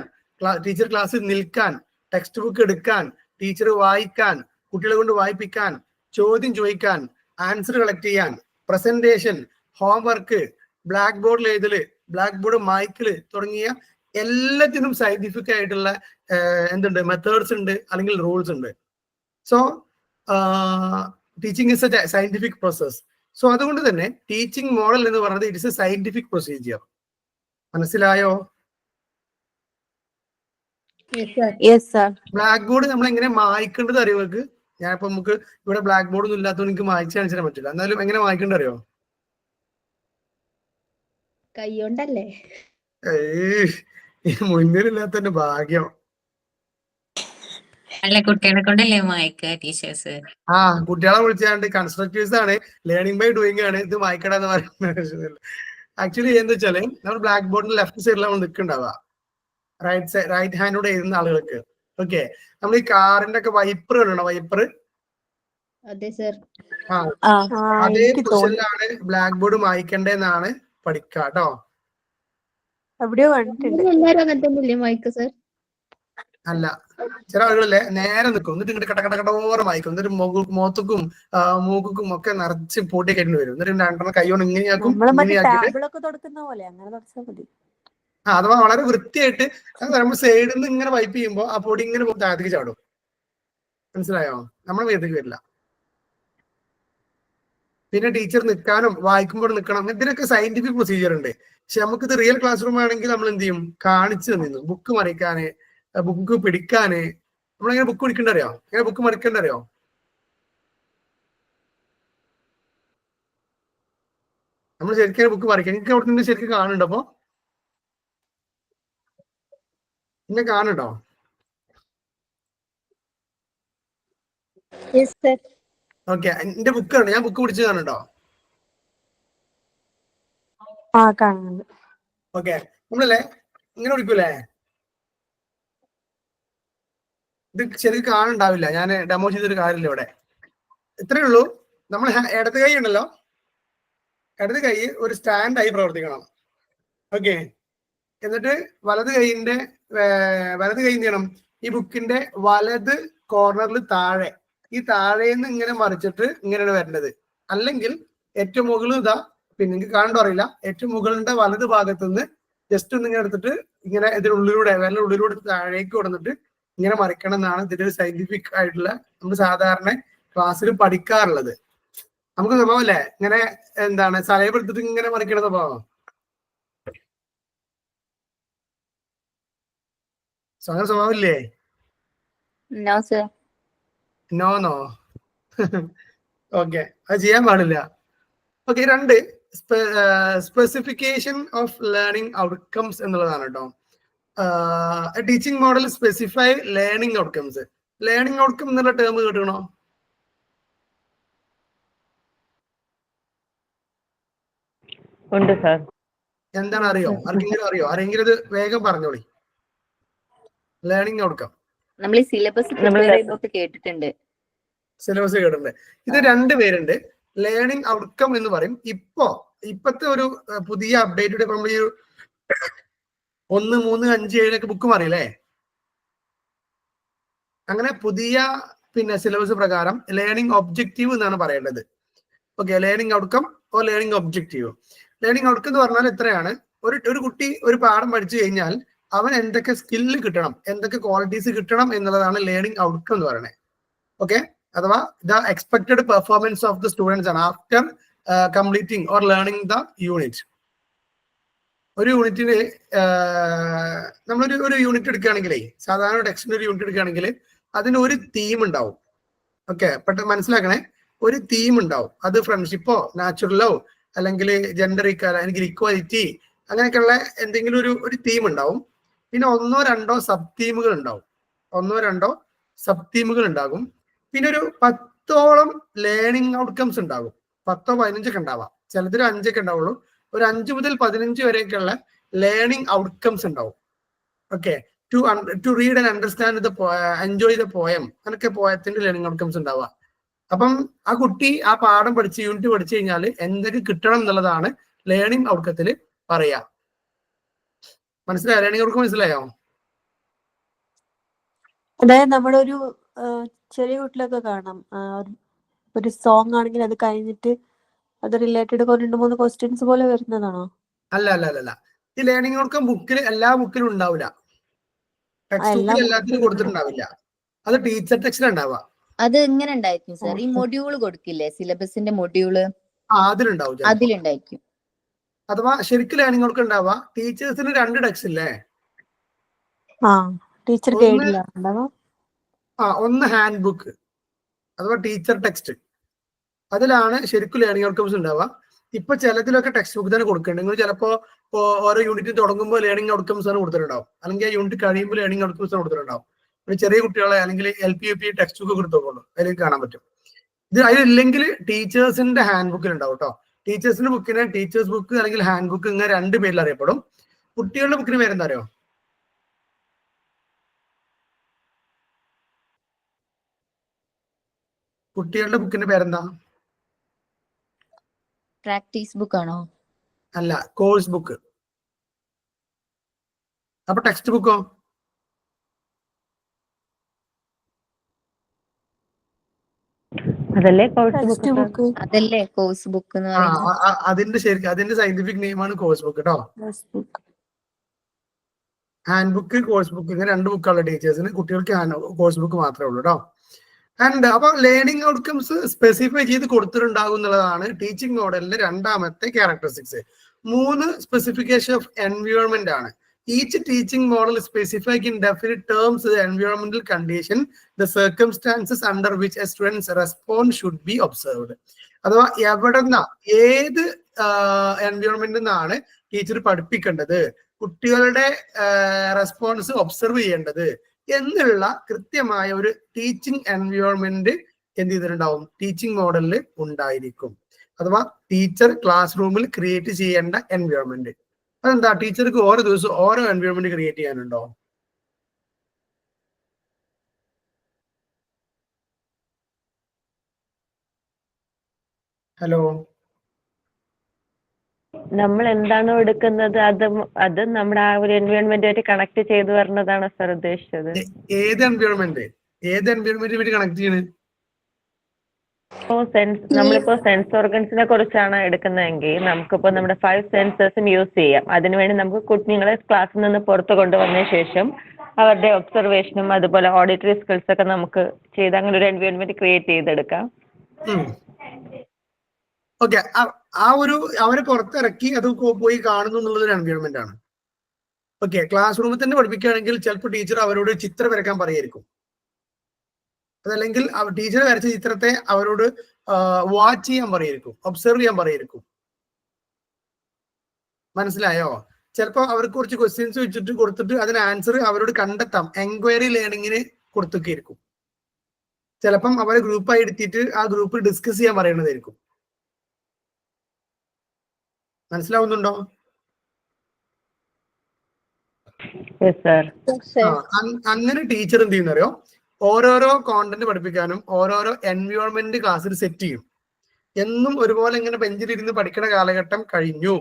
ടീച്ചർ ക്ലാസ്സിൽ നിൽക്കാൻ, ടെക്സ്റ്റ് ബുക്ക് എടുക്കാൻ, ടീച്ചർ വായിക്കാൻ, കുട്ടികളെ കൊണ്ട് വായിപ്പിക്കാൻ, ചോദ്യം ചോദിക്കാൻ, ആൻസർ കളക്ട് ചെയ്യാൻ, പ്രസന്റേഷൻ, ഹോംവർക്ക്, ബ്ലാക്ക് ബോർഡിൽ എഴുതല്, ബ്ലാക്ക് ബോർഡ് മായ്ക്കല് തുടങ്ങിയ എല്ലാത്തിനും സയന്റിഫിക് ആയിട്ടുള്ള എന്തുണ്ട്, മെത്തേഡ്സ് ഉണ്ട്, അല്ലെങ്കിൽ റൂൾസ് ഉണ്ട്. So teaching is A scientific process. So അതുകൊണ്ട് തന്നെ ടീച്ചിങ് മോഡൽ എന്ന് പറയുന്നത് it is A scientific procedure. മനസ്സിലായോ? ബ്ലാക്ക് ബോർഡ് നമ്മൾ എങ്ങനെ മായ്ക്കേണ്ടത് അറിയുമോ? ഞാനിപ്പോ നമുക്ക് ഇവിടെ ബ്ലാക്ക് ബോർഡ് ഒന്നും ഇല്ലാത്തതുകൊണ്ട് എനിക്ക് മായ്ച്ച് കാണിച്ചാൽ പറ്റില്ല. എന്നാലും എങ്ങനെ മായ്ക്കേണ്ടത് അറിയോ? കൈകൊണ്ടല്ലേ? മുന്നിലില്ലാത്തതിന്റെ ഭാഗ്യം. അല്ല, കുട്ടികളെ കൊണ്ടല്ലേ വായിക്കുക ടീച്ചേഴ്സ്? ആ, കുട്ടികളെ വിളിച്ചാണ്ട് കൺസ്ട്രക്റ്റീവ്സ് ആണ്, ലേണിംഗ് ബൈ ഡൂയിങ് ആണ്, ഇത് വായിക്കണമെന്ന് പറയുന്നത്. ആക്ച്വലി എന്താ വെച്ചാല് നമ്മൾ ബ്ലാക്ക് ബോർഡിന്റെ ലെഫ്റ്റ് സൈഡിലാണ് നിൽക്കുന്നുണ്ടാവുക, റൈറ്റ് ഹാൻഡോടെ എഴുതുന്ന ആളുകൾക്ക്. ഓക്കെ, നമ്മൾ ഈ കാറിന്റെ ഒക്കെ വൈപ്പറുകളുണ്ടോ, വൈപ്പർ, അതെ സർ. അതേ പൊസിഷനിലാണ് ബ്ലാക്ക് ബോർഡ് മായ്ക്കണ്ടേന്നാണ് പഠിക്കുക കേട്ടോ. എല്ലാരും അങ്ങനെ തന്നെ മായ്ക്ക സർ? അല്ല, ചില ആളുകളല്ലേ നേരെ നിൽക്കും, എന്നിട്ട് ഇങ്ങോട്ട് കടകടകടോറെ മായ്ക്കും, എന്നിട്ട് മുഖത്തുക്കും മൂക്കും ഒക്കെ നിറച്ച് പൊടി കയറ്റി വരും, എന്നിട്ട് രണ്ടെണ്ണം കൈകൊണ്ട് ഇങ്ങനെയാക്കും, അഥവാ വളരെ വൃത്തിയായിട്ട് നമ്മൾ സൈഡിൽ നിന്ന് ഇങ്ങനെ വൈപ്പ് ചെയ്യുമ്പോൾ ആ പൊടി ഇങ്ങനെ താഴത്തേക്ക് ചാടും. മനസ്സിലായോ? നമ്മുടെ മേത്തേക്ക് വരില്ല. പിന്നെ ടീച്ചർ നിൽക്കാനും വായിക്കുമ്പോൾ നിൽക്കണം, ഇതിനൊക്കെ സയന്റിഫിക് പ്രൊസീജിയർ ഉണ്ട്. പക്ഷെ നമുക്കിത് റിയൽ ക്ലാസ് റൂം ആണെങ്കിൽ നമ്മൾ എന്ത് ചെയ്യും, കാണിച്ചു തന്നിരുന്നു, ബുക്ക് മറിക്കാന്, ബുക്ക് പിടിക്കാന്. നമ്മളെങ്ങനെ ബുക്ക് പിടിക്കേണ്ടറിയോ, എങ്ങനെ ബുക്ക് മറിക്കേണ്ടറിയോ? നമ്മൾ ശരിക്കും ബുക്ക് മറിക്കാം. എനിക്ക് അവിടെ നിന്ന് ശരിക്കും കാണുന്നുണ്ടോ? അപ്പൊ എന്നെ കാണുന്നുണ്ടോ? ഓക്കെ, എന്റെ ബുക്കാണ്, ഞാൻ ബുക്ക് പിടിച്ച് കാണുന്നുണ്ടോ? ഓക്കെ, നമ്മളല്ലേ ഇങ്ങനെ പിടിക്കൂലേ? ഇത് ശരിക്കും കാണുന്നുണ്ടാവില്ല, ഞാൻ ഡെമോ ചെയ്തൊരു കാര്യമില്ല ഇവിടെ. ഇത്രയേ ഉള്ളൂ. നമ്മൾ ഇടത് കൈ ഉണ്ടല്ലോ, ഇടത് കൈ ഒരു സ്റ്റാൻഡായി പ്രവർത്തിക്കണം. ഓക്കെ, എന്നിട്ട് വലത് കൈ എന്ത് ചെയ്യണം, ഈ ബുക്കിന്റെ വലത് കോർണറിൽ താഴെ, ഈ താഴേന്ന് ഇങ്ങനെ മറിച്ചിട്ട് ഇങ്ങനെയാണ് വരേണ്ടത്. അല്ലെങ്കിൽ ഏറ്റവും മുകളിൽ ഇതാ, പിന്നെ നിങ്ങൾക്ക് കാണണ്ടോ അറിയില്ല, ഏറ്റവും മുകളിന്റെ വലത് ഭാഗത്ത് നിന്ന് ജസ്റ്റ് ഒന്ന് ഇങ്ങനെ എടുത്തിട്ട് ഇങ്ങനെ ഇതിനുള്ളിലൂടെ ഉള്ളിലൂടെ താഴേക്ക് കൊടുത്തിട്ട് ഇങ്ങനെ മറിക്കണം എന്നാണ് ഇതിന്റെ ഒരു സയന്റിഫിക് ആയിട്ടുള്ള നമ്മൾ സാധാരണ ക്ലാസ്സിൽ പഠിക്കാറുള്ളത്. നമുക്ക് സ്വഭാവം അല്ലേ ഇങ്ങനെ എന്താണ് സലൈവ് എടുത്തിട്ട് ഇങ്ങനെ മറിക്കണ സ്വഭാവം? അങ്ങനെ സ്വഭാവം ഇല്ലേ? നോ. ഓക്കെ, അത് ചെയ്യാൻ പാടില്ല. ഓക്കെ, രണ്ട് സ്പെസിഫിക്കേഷൻ ഓഫ് ലേണിംഗ് ഔട്ട്കംസ് എന്നുള്ളതാണ് കേട്ടോ. Teaching model specify learning outcomes. Learning outcome എന്നുള്ള ടേം കേട്ടണോ? ഉണ്ട് സർ. എന്താണ് അറിയോ? ആർക്കെങ്കിലും അറിയോ? ആരെങ്കിലും ഇത് വേഗം പറഞ്ഞോളി. ലേണിംഗ് ഔട്ട്കം നമ്മൾ ഈ സിലബസ് കേട്ടിട്ടുണ്ട്. സിലബസ് കേട്ടിട്ടുണ്ട്. ഇത് രണ്ട് പേരുണ്ട്. ലേണിംഗ് ഔട്ട്കം എന്ന് പറയും. ഇപ്പത്തെ ഒരു പുതിയ അപ്ഡേറ്റഡ് നമ്മൾ ഈ 1, 3, 5, 7 ബുക്ക് മാറിയില്ലേ? അങ്ങനെ പുതിയ സിലബസ് പ്രകാരം ലേണിംഗ് ഒബ്ജക്റ്റീവ് എന്നാണ് പറയേണ്ടത്. Okay, learning outcome or learning objective. Learning outcome എന്ന് പറഞ്ഞാൽ എത്രയാണ്, ഒരു കുട്ടി ഒരു പാഠം പഠിച്ചു കഴിഞ്ഞാൽ അവൻ എന്തൊക്കെ സ്കില്ല് കിട്ടണം, എന്തൊക്കെ ക്വാളിറ്റീസ് കിട്ടണം എന്നുള്ളതാണ് ലേണിംഗ് ഔട്ട്കം എന്ന് പറയുന്നത്. ഓക്കെ, അഥവാ the expected performance of the students ആണ് after completing or learning the unit. ഒരു യൂണിറ്റിന് നമ്മളൊരു യൂണിറ്റ് എടുക്കുകയാണെങ്കിലേ, സാധാരണ ടെക്സ്റ്റിന്റെ ഒരു യൂണിറ്റ് എടുക്കുകയാണെങ്കിൽ അതിന് ഒരു തീം ഉണ്ടാവും. ഓക്കെ, പെട്ടെന്ന് മനസ്സിലാക്കണേ, ഒരു തീം ഉണ്ടാവും. അത് ഫ്രണ്ട്ഷിപ്പോ നാച്ചുറലോ അല്ലെങ്കിൽ ജെൻഡർ അല്ലെങ്കിൽ ഇക്വാലിറ്റി അങ്ങനെയൊക്കെയുള്ള എന്തെങ്കിലും ഒരു തീം ഉണ്ടാവും. പിന്നെ ഒന്നോ രണ്ടോ സബ് തീമുകൾ ഉണ്ടാകും. പിന്നെ ഒരു 10ഓളം ലേണിംഗ് ഔട്ട്കംസ് ഉണ്ടാകും. 10ഓ 15 ഉണ്ടാവാം, ചിലതിൽ 5 ഉണ്ടാവുള്ളൂ. ഒരു 5 മുതൽ 15 വരെയൊക്കെയുള്ള ലേണിംഗ് ഔട്ട്കംസ് ഉണ്ടാവും. Okay, to read and understand enjoy the poem, അങ്ങനെയൊക്കെ പോയത്തിന്റെ ലേണിംഗ് ഔട്ട്കംസ് ഉണ്ടാവുക. അപ്പം ആ കുട്ടി ആ പാഠം യൂണിറ്റ് പഠിച്ചു കഴിഞ്ഞാൽ എന്തൊക്കെ കിട്ടണം എന്നുള്ളതാണ് ലേണിംഗ് ഔട്ട്കത്തിൽ പറയാ. മനസ്സിലായോ? ലേണിംഗ് ഔട്ട്കം മനസ്സിലായോ? അതായത് നമ്മുടെ ഒരു ചെറിയ വീട്ടിലൊക്കെ കാണാം, ഒരു സോങ് ആണെങ്കിൽ അത് കഴിഞ്ഞിട്ട് അത് റിലേറ്റഡ് 2-3 ക്വസ്റ്റ്യൻസ് പോലെ വരുന്നതാണോ? അല്ല, ഈ ലേണിംഗ് ഔട്ട്കം എല്ലാ ബുക്കിലും ഉണ്ടാവില്ല. ടെക്സ്റ്റ് ബുക്കിൽ എല്ലാത്തിനും കൊടുത്തിട്ടുണ്ടാവില്ല. അത് ടീച്ചർ ടെക്സ്റ്റിൽ ഉണ്ടാവുക. അത് എങ്ങനെ ഉണ്ടായിരിക്കും സർ? ഈ മൊഡ്യൂള് കൊടുക്കില്ലേ, സിലബസിന്റെ മൊഡ്യൂള്, അതിലുണ്ടായിരിക്കും. അഥവാ ശരിക്കും ലേണിംഗ് ഔട്ട്കം ഉണ്ടാവുക ടീച്ചേഴ്സിന് 2 ടെക്സ്റ്റ് ഇല്ലേ? ടീച്ചർ ഒന്ന് ഹാൻഡ് ബുക്ക് അഥവാ ടീച്ചർ ടെക്സ്റ്റ്, അതിലാണ് ശരിക്കും ലേണിംഗ് ഔട്ട്കംസ് ഉണ്ടാവുക. ഇപ്പൊ ചിലതിലൊക്കെ ടെക്സ്റ്റ് ബുക്ക് തന്നെ കൊടുക്കുന്നുണ്ട്. നിങ്ങൾ ചിലപ്പോ ഓരോ യൂണിറ്റ് തുടങ്ങുമ്പോൾ ലേണിംഗ് ഔട്ട്കംസ് ആണ് കൊടുത്തിട്ടുണ്ടാവും, അല്ലെങ്കിൽ ആ യൂണിറ്റ് കഴിയുമ്പോൾ ലേണിംഗ് ഔട്ട്കംസ് ആണ് കൊടുത്തിട്ടുണ്ടാവും. ഒരു ചെറിയ കുട്ടികളെ അല്ലെങ്കിൽ LP UP ടെക്സ്റ്റ് ബുക്ക് കൊടുത്തോളൂ, അതിൽ കാണാൻ പറ്റും. ഇത് അതിലില്ലെങ്കിൽ ടീച്ചേഴ്സിന്റെ ഹാൻഡ് ബുക്കിൽ ഉണ്ടാവും കേട്ടോ. ടീച്ചേഴ്സിന്റെ ബുക്കിനെ ടീച്ചേഴ്സ് ബുക്ക് അല്ലെങ്കിൽ ഹാൻഡ് ബുക്ക് ഇങ്ങനെ 2 പേരിൽ അറിയപ്പെടും. കുട്ടികളുടെ ബുക്കിന് പേരെന്താ അറിയോ? കുട്ടികളുടെ ബുക്കിന്റെ പേരെന്താ? പ്രാക്ടീസ് ബുക്ക് ആണോ? അല്ല, കോഴ്സ് ബുക്ക്. അപ്പൊ ടെക്സ്റ്റ് ബുക്കോ? അതല്ലേ കോഴ്സ് ബുക്ക്? അതല്ലേ കോഴ്സ് ബുക്ക് എന്ന് പറയുന്നത്. അതിന്റെ സയന്റിഫിക് നെയിമാണ് കോഴ്സ് ബുക്ക് കേട്ടോ. ഹാൻഡ് ബുക്ക്, കോഴ്സ് ബുക്ക്, ഇങ്ങനെ 2 ബുക്കുള്ള ടീച്ചേഴ്സിന്. കുട്ടികൾക്ക് കോഴ്സ് ബുക്ക് മാത്രമേ ഉള്ളൂ കേട്ടോ. ആൻഡ് അപ്പൊ ലേണിംഗ് ഔട്ട്കംസ് സ്പെസിഫൈ ചെയ്ത് കൊടുത്തിട്ടുണ്ടാകും എന്നുള്ളതാണ് ടീച്ചിങ് മോഡലിന്റെ 2ാമത്തെ ക്യാരക്ടറിസ്റ്റിക്സ്. 3 സ്പെസിഫിക്കേഷൻ ഓഫ് എൻവയോൺമെന്റ് ആണ്. Each teaching model specifies in definite terms the environmental condition, the circumstances under which a student's response should be observed. അഥവാ ഏത് എൻവയോൺമെന്റിൽ നിന്നാണ് ടീച്ചർ പഠിപ്പിക്കേണ്ടത്, കുട്ടികളുടെ റെസ്പോൺസ് ഒബ്സർവ് ചെയ്യേണ്ടത് എന്നുള്ള കൃത്യമായ ഒരു ടീച്ചിങ് എൻവയോൺമെന്റ് എന്ത് ചെയ്തിട്ടുണ്ടാവും, ടീച്ചിങ് മോഡലിൽ ഉണ്ടായിരിക്കും. അഥവാ ടീച്ചർ ക്ലാസ് റൂമിൽ ക്രിയേറ്റ് ചെയ്യേണ്ട എൻവയോൺമെന്റ്. അതെന്താ? ടീച്ചർക്ക് ഓരോ ദിവസം ഓരോ എൻവയോൺമെന്റ് ക്രിയേറ്റ് ചെയ്യാനുണ്ടോ? ഹലോ, നമ്മൾ എന്താണോ എടുക്കുന്നത് അത് നമ്മുടെ ആ ഒരു എൻവയോൺമെന്റുമായിട്ട് കണക്ട് ചെയ്ത് വരുന്നതാണ് സർ ഉദ്ദേശിച്ചത്. ഏത് എൻവയോൺമെന്റ് വേണ്ടി കണക്ട് ചെയ്യണത്? നമ്മളിപ്പോ സെൻസ് ഓർഗൻസിനെ കുറിച്ചാണ് എടുക്കുന്നതെങ്കിൽ നമുക്കിപ്പോ നമ്മുടെ 5 സെൻസസും യൂസ് ചെയ്യാം. അതിനുവേണ്ടി നമുക്ക് കുഞ്ഞുങ്ങളെ ക്ലാസ്സിൽ നിന്ന് പുറത്ത് കൊണ്ടുവന്ന ശേഷം അവരുടെ ഒബ്സർവേഷനും അതുപോലെ ഓഡിറ്ററി സ്കിൽസ് ഒക്കെ നമുക്ക് ചെയ്ത് അങ്ങനെ ഒരു എൻവയോൺമെന്റ് ക്രിയേറ്റ് ചെയ്തെടുക്കാം. ഓക്കെ, അവരെ പുറത്തിറക്കി അത് പോയി കാണുന്നു എന്നുള്ളൊരു എൻവയോൺമെന്റ് ആണ്. ഓക്കെ, ക്ലാസ് റൂമിൽ തന്നെ പഠിപ്പിക്കുകയാണെങ്കിൽ ചിലപ്പോൾ ടീച്ചർ അവരോട് ചിത്രം വരയ്ക്കാൻ പറയായിരിക്കും. അതല്ലെങ്കിൽ ടീച്ചർ വരച്ച ചിത്രത്തെ അവരോട് വാച്ച് ചെയ്യാൻ പറയായിരിക്കും, ഒബ്സർവ് ചെയ്യാൻ പറയായിരിക്കും. മനസ്സിലായോ? ചിലപ്പോൾ അവർക്ക് കുറച്ച് ക്വസ്റ്റ്യൻസ് വെച്ചിട്ട് കൊടുത്തിട്ട് അതിന് ആൻസർ അവരോട് കണ്ടെത്താം, എൻക്വയറി ലേണിങ്ങിന് കൊടുത്തൊക്കെയായിരിക്കും. ചിലപ്പം അവരെ ഗ്രൂപ്പായി എടുത്തിട്ട് ആ ഗ്രൂപ്പിൽ ഡിസ്കസ് ചെയ്യാൻ പറയണതായിരിക്കും. മനസ്സിലാവുന്നുണ്ടോ? അങ്ങനെ ടീച്ചർ എന്ത് ചെയ്യുന്നറിയോ, ഓരോരോ കോണ്ടന്റ് പഠിപ്പിക്കാനും ഓരോരോ എൻവയോൺമെന്റ് ക്ലാസ്സിൽ സെറ്റ് ചെയ്യും. എന്നും ഒരുപോലെ ഇങ്ങനെ ബെഞ്ചിലിരുന്ന് പഠിക്കുന്ന കാലഘട്ടം കഴിഞ്ഞു.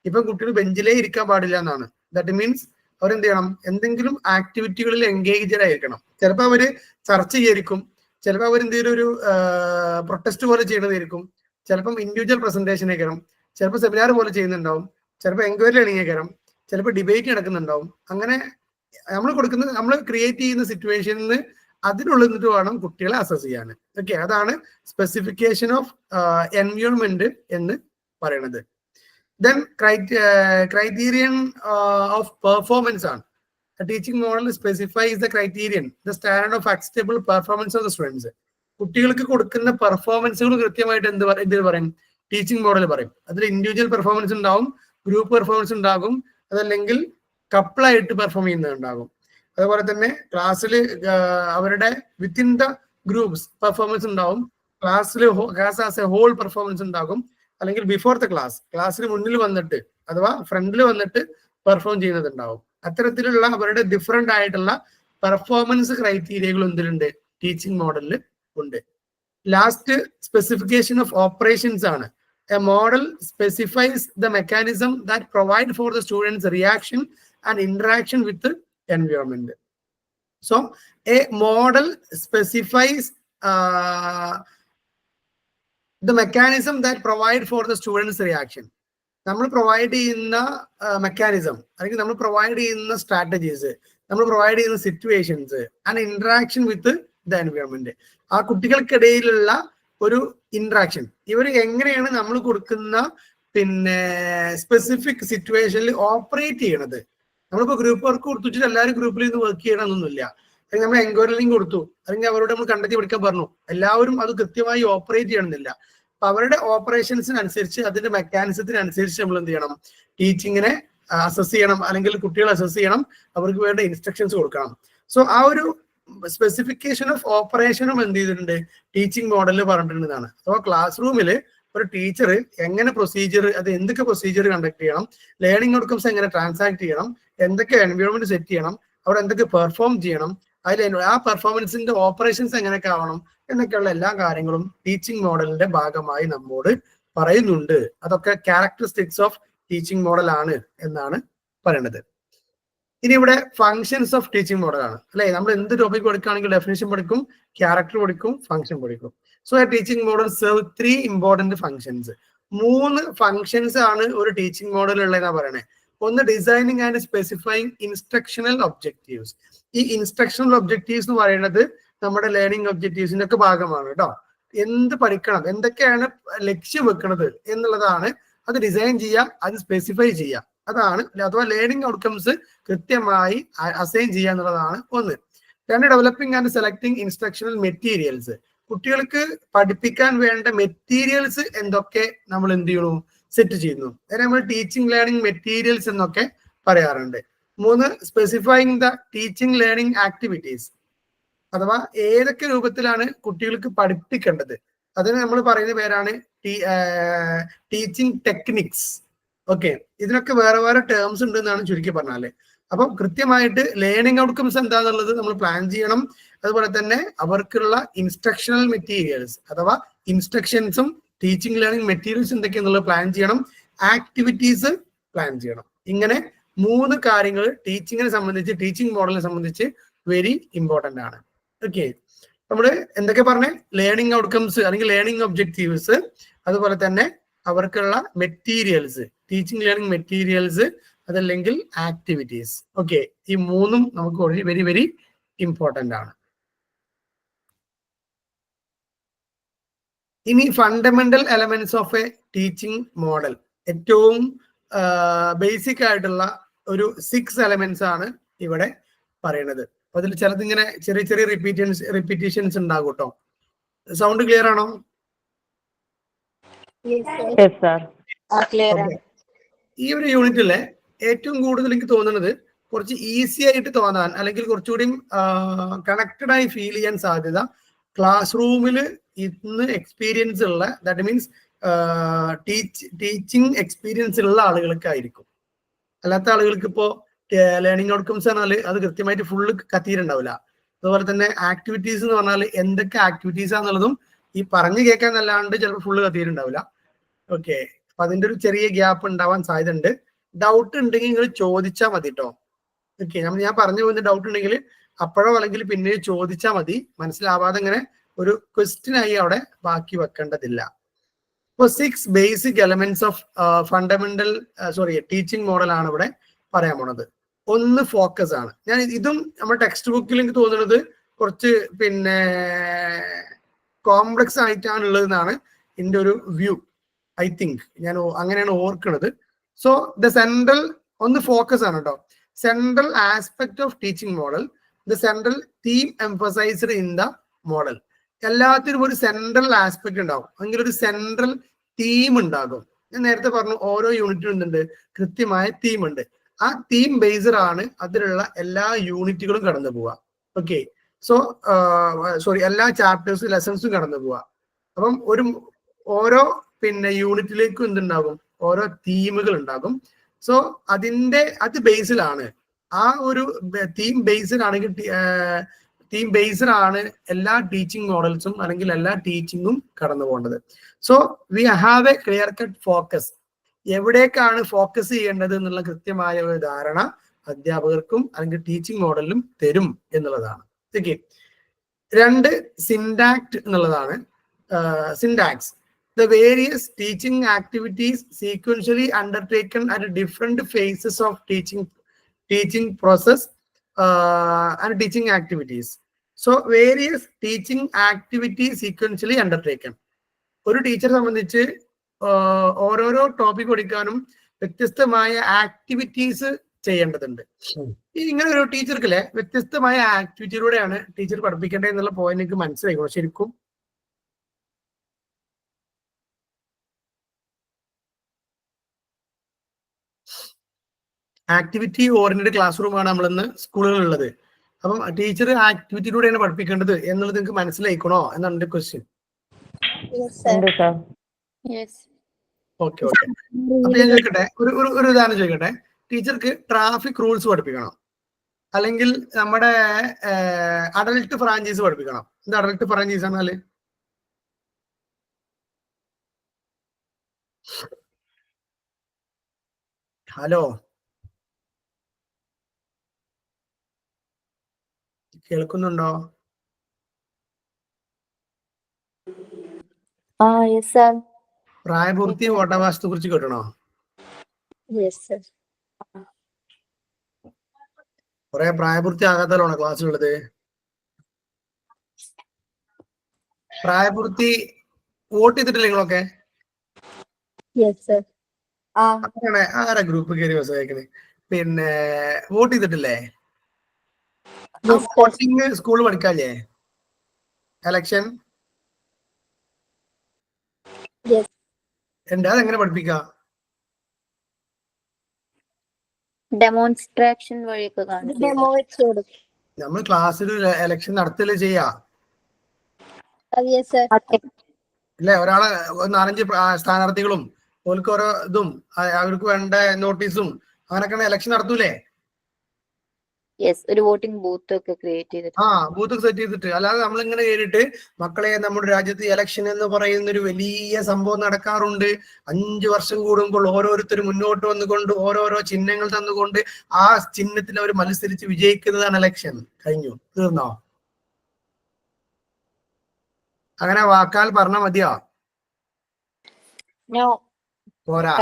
ഇപ്പൊ കുട്ടികൾ ബെഞ്ചിലേ ഇരിക്കാൻ പാടില്ല എന്നാണ്. ദാറ്റ് മീൻസ് അവരെന്ത് ചെയ്യണം, എന്തെങ്കിലും ആക്ടിവിറ്റികളിൽ എൻഗേജ്ഡ് ആയിരിക്കണം. ചിലപ്പോൾ അവര് ചർച്ച ചെയ്യായിരിക്കും, ചിലപ്പോൾ അവരെന്തെങ്കിലും ഒരു പ്രൊട്ടസ്റ്റ് പോലെ ചെയ്യണതായിരിക്കും, ചിലപ്പം ഇൻഡിവിജ്വൽ പ്രസന്റേഷൻ ആയിരിക്കണം, ചിലപ്പോൾ സെമിനാർ പോലെ ചെയ്യുന്നുണ്ടാവും, ചിലപ്പോൾ എൻക്വയറി ലേണിംഗ് ആയിരിക്കണം, ചിലപ്പോൾ ഡിബേറ്റ് നടക്കുന്നുണ്ടാവും. അങ്ങനെ നമ്മൾ ക്രിയേറ്റ് ചെയ്യുന്ന സിറ്റുവേഷനിൽ അതിനുള്ളിൽ നിന്നിട്ട് വേണം കുട്ടികളെ അസസ് ചെയ്യാൻ. ഓക്കെ, അതാണ് സ്പെസിഫിക്കേഷൻ ഓഫ് എൻവയോൺമെന്റ് എന്ന് പറയുന്നത്. ദെൻ ക്രൈറ്റീരിയൻ ഓഫ് പെർഫോമൻസ് ആണ്. Teaching model specifies the criterion the standard of acceptable performance of the students. കുട്ടികൾക്ക് കൊടുക്കുന്ന പെർഫോമൻസുകൾ കൃത്യമായിട്ട് എന്ത് പറയും? ടീച്ചിങ് മോഡൽ പറയും. അതിൽ ഇൻഡിവിജ്വൽ പെർഫോമൻസ് ഉണ്ടാവും, ഗ്രൂപ്പ് പെർഫോമൻസ് ഉണ്ടാകും, അതല്ലെങ്കിൽ കപ്പിളായിട്ട് പെർഫോം ചെയ്യുന്നുണ്ടാകും. അതുപോലെ തന്നെ ക്ലാസ്സിൽ അവരുടെ വിത്തിൻ ദ ഗ്രൂപ്പ്സ് പെർഫോമൻസ് ഉണ്ടാവും, class as a whole performance ഉണ്ടാകും, അല്ലെങ്കിൽ ബിഫോർ ദ ക്ലാസ്സിന് മുന്നിൽ വന്നിട്ട് അഥവാ ഫ്രണ്ടിൽ വന്നിട്ട് പെർഫോം ചെയ്യുന്നതുണ്ടാവും. അത്തരത്തിലുള്ള അവരുടെ ഡിഫറെന്റ് ആയിട്ടുള്ള പെർഫോമൻസ് ക്രൈറ്റീരിയകൾ എന്തിലുണ്ട്? ടീച്ചിങ് മോഡലിൽ ഉണ്ട്. ലാസ്റ്റ് സ്പെസിഫിക്കേഷൻ ഓഫ് ഓപ്പറേഷൻസ് ആണ്. A model specifies the mechanism that provide for the students reaction and interaction with environment. So a model specifies the mechanism that provide for the students reaction. നമ്മൾ provide ചെയ്യുന്ന mechanism അല്ലെങ്കിൽ നമ്മൾ provide ചെയ്യുന്ന strategies, നമ്മൾ provide ചെയ്യുന്ന situations and interaction with the environment. ആ കുട്ടികൾക്കിടയിലുള്ള ഒരു interaction, ഇവർ എങ്ങനെയാണ് നമ്മൾ കൊടുക്കുന്ന സ്പെസിഫിക് സിറ്റുവേഷനിൽ ഓപ്പറേറ്റ് ചെയ്യണത്. നമ്മളിപ്പോ ഗ്രൂപ്പ് വർക്ക് കൊടുത്തിട്ട് എല്ലാവരും ഗ്രൂപ്പിൽ നിന്ന് വർക്ക് ചെയ്യണമെന്നൊന്നുമില്ല. അല്ലെങ്കിൽ നമ്മൾ എൻക്വയറി ലിങ്ക് കൊടുത്തു, അല്ലെങ്കിൽ അവരോട് നമ്മൾ കണ്ടെത്തി പഠിക്കാൻ പറഞ്ഞു, എല്ലാവരും അത് കൃത്യമായി ഓപ്പറേറ്റ് ചെയ്യണമെന്നില്ല. അപ്പൊ അവരുടെ ഓപ്പറേഷൻസിനനുസരിച്ച് അതിന്റെ മെക്കാനിസത്തിനനുസരിച്ച് നമ്മൾ എന്ത് ചെയ്യണം? ടീച്ചിങ്ങിനെ അസസ് ചെയ്യണം, അല്ലെങ്കിൽ കുട്ടികളെ അസസ് ചെയ്യണം, അവർക്ക് വേണ്ട ഇൻസ്ട്രക്ഷൻസ് കൊടുക്കണം. സോ ആ ഒരു സ്പെസിഫിക്കേഷൻ ഓഫ് ഓപ്പറേഷനും എന്ത് ചെയ്തിട്ടുണ്ട്? ടീച്ചിങ് മോഡലിൽ പറഞ്ഞിട്ടുണ്ടെന്നാണ്. അഥവാ ക്ലാസ് റൂമിൽ ഒരു ടീച്ചർ എങ്ങനെ പ്രൊസീജിയർ, അത് എന്തൊക്കെ പ്രൊസീജിയർ കണ്ടക്ട് ചെയ്യണം, ലേണിംഗ് ഔട്ട്കംസ് എങ്ങനെ ട്രാൻസാക്ട് ചെയ്യണം, എന്തൊക്കെ എൻവയോൺമെന്റ് സെറ്റ് ചെയ്യണം, അവിടെ എന്തൊക്കെ പെർഫോം ചെയ്യണം, അതിൽ ആ പെർഫോമൻസിന്റെ ഓപ്പറേഷൻസ് എങ്ങനെയൊക്കെ ആവണം എന്നൊക്കെയുള്ള എല്ലാ കാര്യങ്ങളും ടീച്ചിങ് മോഡലിന്റെ ഭാഗമായി നമ്മോട് പറയുന്നുണ്ട്. അതൊക്കെ ക്യാരക്ടറിസ്റ്റിക്സ് ഓഫ് ടീച്ചിങ് മോഡൽ ആണ് എന്നാണ് പറയുന്നത്. ഇനി ഇവിടെ ഫങ്ഷൻസ് ഓഫ് ടീച്ചിങ് മോഡലാണ് അല്ലെ. നമ്മൾ എന്ത് ടോപ്പിക് പഠിക്കുകയാണെങ്കിൽ ഡെഫിനേഷൻ പഠിക്കും, ക്യാരക്ടർ പഠിക്കും, ഫംഗ്ഷൻ പഠിക്കും. So A teaching model serve 3 important functions. 3 functions ആണ് ഒരു ടീച്ചിങ് മോഡൽ ഉള്ളതെന്നാ പറയണേ. ഒന്ന് designing and specifying instructional objectives. ഈ ഇൻസ്ട്രക്ഷണൽ ഒബ്ജക്റ്റീവ്സ് എന്ന് പറയുന്നത് നമ്മുടെ ലേണിംഗ് ഒബ്ജക്റ്റീവ്സിന്റെ ഒക്കെ ഭാഗമാണ് കേട്ടോ. എന്ത് പഠിക്കണം, എന്തൊക്കെയാണ് ലക്ഷ്യം വെക്കുന്നത് എന്നുള്ളതാണ്. അത് ഡിസൈൻ ചെയ്യുക, അത് സ്പെസിഫൈ ചെയ്യുക, അതാണ് അഥവാ ലേണിംഗ് ഔട്ട്കംസ് കൃത്യമായി അസൈൻ ചെയ്യുക എന്നുള്ളതാണ് ഒന്ന്. രണ്ട്, developing and selecting instructional materials. കുട്ടികൾക്ക് പഠിപ്പിക്കാൻ വേണ്ട മെറ്റീരിയൽസ് എന്തൊക്കെ നമ്മൾ എന്ത് ചെയ്യണു? സെറ്റ് ചെയ്യുന്നു. അതിനെ നമ്മൾ ടീച്ചിങ് ലേണിംഗ് മെറ്റീരിയൽസ് എന്നൊക്കെ പറയാറുണ്ട്. 3, specifying the teaching learning activities. അഥവാ ഏതൊക്കെ രൂപത്തിലാണ് കുട്ടികൾക്ക് പഠിപ്പിക്കേണ്ടത്, അതിന് നമ്മൾ പറയുന്ന പേരാണ് ടീച്ചിങ് ടെക്നിക്സ്. ഓക്കെ, ഇതിനൊക്കെ വേറെ വേറെ ടേംസ് ഉണ്ട് എന്നാണ് ചുരുക്കി പറഞ്ഞാല്. അപ്പം കൃത്യമായിട്ട് ലേണിംഗ് ഔട്ട്കംസ് എന്താന്നുള്ളത് നമ്മൾ പ്ലാൻ ചെയ്യണം. അതുപോലെ തന്നെ അവർക്കുള്ള ഇൻസ്ട്രക്ഷണൽ മെറ്റീരിയൽസ് അഥവാ ഇൻസ്ട്രക്ഷൻസും ടീച്ചിങ് ലേണിംഗ് മെറ്റീരിയൽസ് എന്തൊക്കെയാന്നുള്ളത് പ്ലാൻ ചെയ്യണം, ആക്ടിവിറ്റീസ് പ്ലാൻ ചെയ്യണം. ഇങ്ങനെ 3 കാര്യങ്ങൾ ടീച്ചിങ്ങിനെ സംബന്ധിച്ച്, ടീച്ചിങ് മോഡലിനെ സംബന്ധിച്ച് വെരി ഇമ്പോർട്ടന്റ് ആണ്. ഓക്കെ, നമ്മള് എന്തൊക്കെ പറഞ്ഞേ? ലേണിംഗ് ഔട്ട്കംസ് അല്ലെങ്കിൽ ലേണിംഗ് ഒബ്ജക്റ്റീവ്സ്, അതുപോലെ തന്നെ അവർക്കുള്ള മെറ്റീരിയൽസ്, ടീച്ചിങ് ലേണിംഗ് മെറ്റീരിയൽസ്, അതല്ലെങ്കിൽ ആക്ടിവിറ്റീസ്. ഓക്കെ, ഈ 3ഉം നമുക്ക് വെരി വെരി ഇമ്പോർട്ടന്റ് ആണ്. ഇനി fundamental elements of A teaching model. ഏറ്റവും ബേസിക് ആയിട്ടുള്ള ഒരു 6 എലമെന്റ്സ് ആണ് ഇവിടെ പറയുന്നത്. അപ്പൊ അതിൽ ചിലതിങ്ങനെ ചെറിയ ചെറിയ റിപ്പീറ്റേഷൻസ് ഉണ്ടാകും കേട്ടോ. സൗണ്ട് ക്ലിയർ ആണോ? ഈ ഒരു യൂണിറ്റിലെ ഏറ്റവും കൂടുതൽ എനിക്ക് തോന്നുന്നത് കുറച്ച് ഈസി ആയിട്ട് തോന്നാൻ അല്ലെങ്കിൽ കുറച്ചുകൂടി കണക്റ്റഡ് ആയി ഫീൽ ചെയ്യാൻ സാധ്യത ക്ലാസ് റൂമിൽ ഇന്ന് എക്സ്പീരിയൻസ് ഉള്ള, ദാറ്റ് മീൻസ് ടീച്ചിങ് എക്സ്പീരിയൻസ് ഉള്ള ആളുകൾക്കായിരിക്കും. അല്ലാത്ത ആളുകൾക്ക് ഇപ്പോൾ ലേണിംഗ് ഔട്ട്കംസ് പറഞ്ഞാൽ അത് കൃത്യമായിട്ട് ഫുള്ള് കത്തിയിട്ടുണ്ടാവില്ല. അതുപോലെ തന്നെ ആക്ടിവിറ്റീസ് എന്ന് പറഞ്ഞാൽ എന്തൊക്കെ ആക്ടിവിറ്റീസ് ആണെന്നുള്ളതും ഈ പറഞ്ഞു കേൾക്കാൻ അല്ലാണ്ട് ചിലപ്പോൾ ഫുള്ള് കത്തിയിട്ടുണ്ടാവില്ല. ഓക്കെ, അപ്പൊ അതിന്റെ ഒരു ചെറിയ ഗ്യാപ്പ് ഉണ്ടാവാൻ സാധ്യതയുണ്ട്. ഡൗട്ട് ഉണ്ടെങ്കിൽ നിങ്ങൾ ചോദിച്ചാൽ മതി കേട്ടോ. ഓക്കെ, ഞാൻ പറഞ്ഞു പോകുന്ന ഡൗട്ട് ഉണ്ടെങ്കിൽ അപ്പോഴോ അല്ലെങ്കിൽ പിന്നെ ചോദിച്ചാൽ മതി. മനസ്സിലാവാതെ ഇങ്ങനെ ഒരു ക്വസ്റ്റ്യൻ ആയി അവിടെ ബാക്കി വെക്കേണ്ടതില്ല. അപ്പോൾ 6 basic elements of fundamental teaching model ആണ് ഇവിടെ പറയാൻ പോണത്. ഒന്ന് ഫോക്കസ് ആണ്. ഞാൻ ഇതും നമ്മുടെ ടെക്സ്റ്റ് ബുക്കിൽ എനിക്ക് തോന്നുന്നത് കുറച്ച് പിന്നെ കോംപ്ലക്സ് ആയിട്ടാണ് ഉള്ളതെന്നാണ് എൻ്റെ ഒരു വ്യൂ. ഐ തിങ്ക് ഞാൻ അങ്ങനെയാണ് ഓർക്കുന്നത്. സോ ദ സെൻട്രൽ ഒന്ന് ഫോക്കസ് ആണ് കേട്ടോ. Central aspect of teaching model, the central theme emphasised in the model. എല്ലാത്തിനും ഒരു സെൻട്രൽ ആസ്പെക്ട് ഉണ്ടാവും, അല്ലെങ്കിൽ ഒരു സെൻട്രൽ തീം ഉണ്ടാകും. ഞാൻ നേരത്തെ പറഞ്ഞു ഓരോ യൂണിറ്റിനും എന്തുണ്ട്, കൃത്യമായ തീം ഉണ്ട്. ആ തീം ബേസ്ഡ് ആണ് അതിലുള്ള എല്ലാ യൂണിറ്റുകളും കടന്നു പോവുക. ഓക്കെ, സോ എല്ലാ ചാപ്റ്റേഴ്സും ലെസൺസും കടന്നു പോവുക. അപ്പം ഓരോ പിന്നെ യൂണിറ്റിലേക്കും എന്തുണ്ടാകും, ഓരോ തീമുകൾ ഉണ്ടാകും. സോ അത് ബേസിലാണ്, ആ ഒരു തീം ബേസ്ഡ് ആണെങ്കിൽ തീം ബേസ്ഡ് ആണ് എല്ലാ ടീച്ചിങ് മോഡൽസും അല്ലെങ്കിൽ എല്ലാ ടീച്ചിങ്ങും കടന്നു പോകേണ്ടത്. So we have A clear cut focus. എവിടേക്കാണ് ഫോക്കസ് ചെയ്യേണ്ടത് എന്നുള്ള കൃത്യമായ ഒരു ധാരണ അധ്യാപകർക്കും അല്ലെങ്കിൽ ടീച്ചിങ് മോഡലിലും തരും എന്നുള്ളതാണ്. ഓക്കെ, 2 സിൻഡാക്ട് എന്നുള്ളതാണ്. Syntax, the various teaching activities sequentially undertaken at different phases of teaching process and teaching activities. So various teaching activities sequentially undertaken. ഒരു ടീച്ചറെ സംബന്ധിച്ച് ഓരോരോ ടോപ്പിക് പഠിക്കാനും വ്യത്യസ്തമായ ആക്ടിവിറ്റീസ് ചെയ്യേണ്ടതുണ്ട്. ഇങ്ങനെ ഒരു ടീച്ചർക്കല്ലേ വ്യത്യസ്തമായ ആക്ടിവിറ്റിയിലൂടെയാണ് ടീച്ചർ പഠിപ്പിക്കേണ്ടത് എന്നുള്ള പോയിന്റ് എനിക്ക് മനസ്സിലായിക്കോ ശരിക്കും. ആക്ടിവിറ്റി ഓറിയന്റഡ് ക്ലാസ് റൂമാണ് നമ്മളിന്ന് സ്കൂളുകളിലുള്ളത്. അപ്പം ടീച്ചർ ആക്ടിവിറ്റിയിലൂടെയാണ് പഠിപ്പിക്കേണ്ടത് എന്നുള്ളത് നിങ്ങൾക്ക് മനസ്സിലായിക്കണോ എന്നാണ് എന്റെ ക്വസ്റ്റ്യൻ. ഓക്കെ ഓക്കെ, അപ്പൊ ഞാൻ ചോദിക്കട്ടെ, ഒരു ഉദാഹരണം ചോദിക്കട്ടെ. ടീച്ചർക്ക് ട്രാഫിക് റൂൾസ് പഠിപ്പിക്കണം, അല്ലെങ്കിൽ നമ്മുടെ അഡൽട്ട് ഫ്രാഞ്ചൈസ് പഠിപ്പിക്കണം. എന്താ അഡൽട്ട് ഫ്രാഞ്ചൈസ് എന്നാല്? ഹലോ, കേൾക്കുന്നുണ്ടോ? പ്രായപൂർത്തി വോട്ടവകാശത്തെ കുറിച്ച് കേട്ടണോ? കുറെ പ്രായപൂർത്തി ആകാത്തവരാണോ ക്ലാസ്സിലുള്ളത്? പ്രായപൂർത്തി വോട്ട് ചെയ്തിട്ടില്ല നിങ്ങളൊക്കെ? ആരാ ഗ്രൂപ്പ് കയറി മെസ്സേജ്? പിന്നെ വോട്ട് ചെയ്തിട്ടില്ലേ? Voting school പഠിക്കാല്ലേ? എലക്ഷൻ ഉണ്ട്, അതെങ്ങനെ പഠിപ്പിക്കാം? ഡെമോൺസ്ട്രേഷൻ വഴിയൊക്കെ നമ്മൾ ക്ലാസ്സിൽ എലക്ഷൻ നടത്തില്ലേ ചെയ്യാ അല്ലെ? ഒരാളെ 4-5 സ്ഥാനാർത്ഥികളും ഓർക്ക് ഓരോ ഇതും അവർക്ക് വേണ്ട നോട്ടീസും അങ്ങനെയൊക്കെ എലക്ഷൻ നടത്തൂലേ? ഒരു വോട്ടിംഗ് ബൂത്ത് ഒക്കെ ക്രിയേറ്റ് ചെയ്തിട്ട് ബൂത്ത് സെറ്റ് ചെയ്തിട്ട്. അല്ലാതെ നമ്മളിങ്ങനെ കേട്ടിട്ട് മക്കളെ നമ്മുടെ രാജ്യത്ത് ഇലക്ഷൻ എന്ന് പറയുന്ന ഒരു വലിയ സംഭവം നടക്കാറുണ്ട്. 5 വർഷം കൂടുമ്പോൾ ഓരോരുത്തർ മുന്നോട്ട് വന്നുകൊണ്ട് ഓരോരോ ചിഹ്നങ്ങൾ തന്നുകൊണ്ട് ആ ചിഹ്നത്തിൽ അവർ മത്സരിച്ച് വിജയിക്കുന്നതാണ് ഇലക്ഷൻ. കഴിഞ്ഞു, തീർന്നോ? അങ്ങനെ വാക്കാൽ പറഞ്ഞാൽ മതിയോ? പോരാ.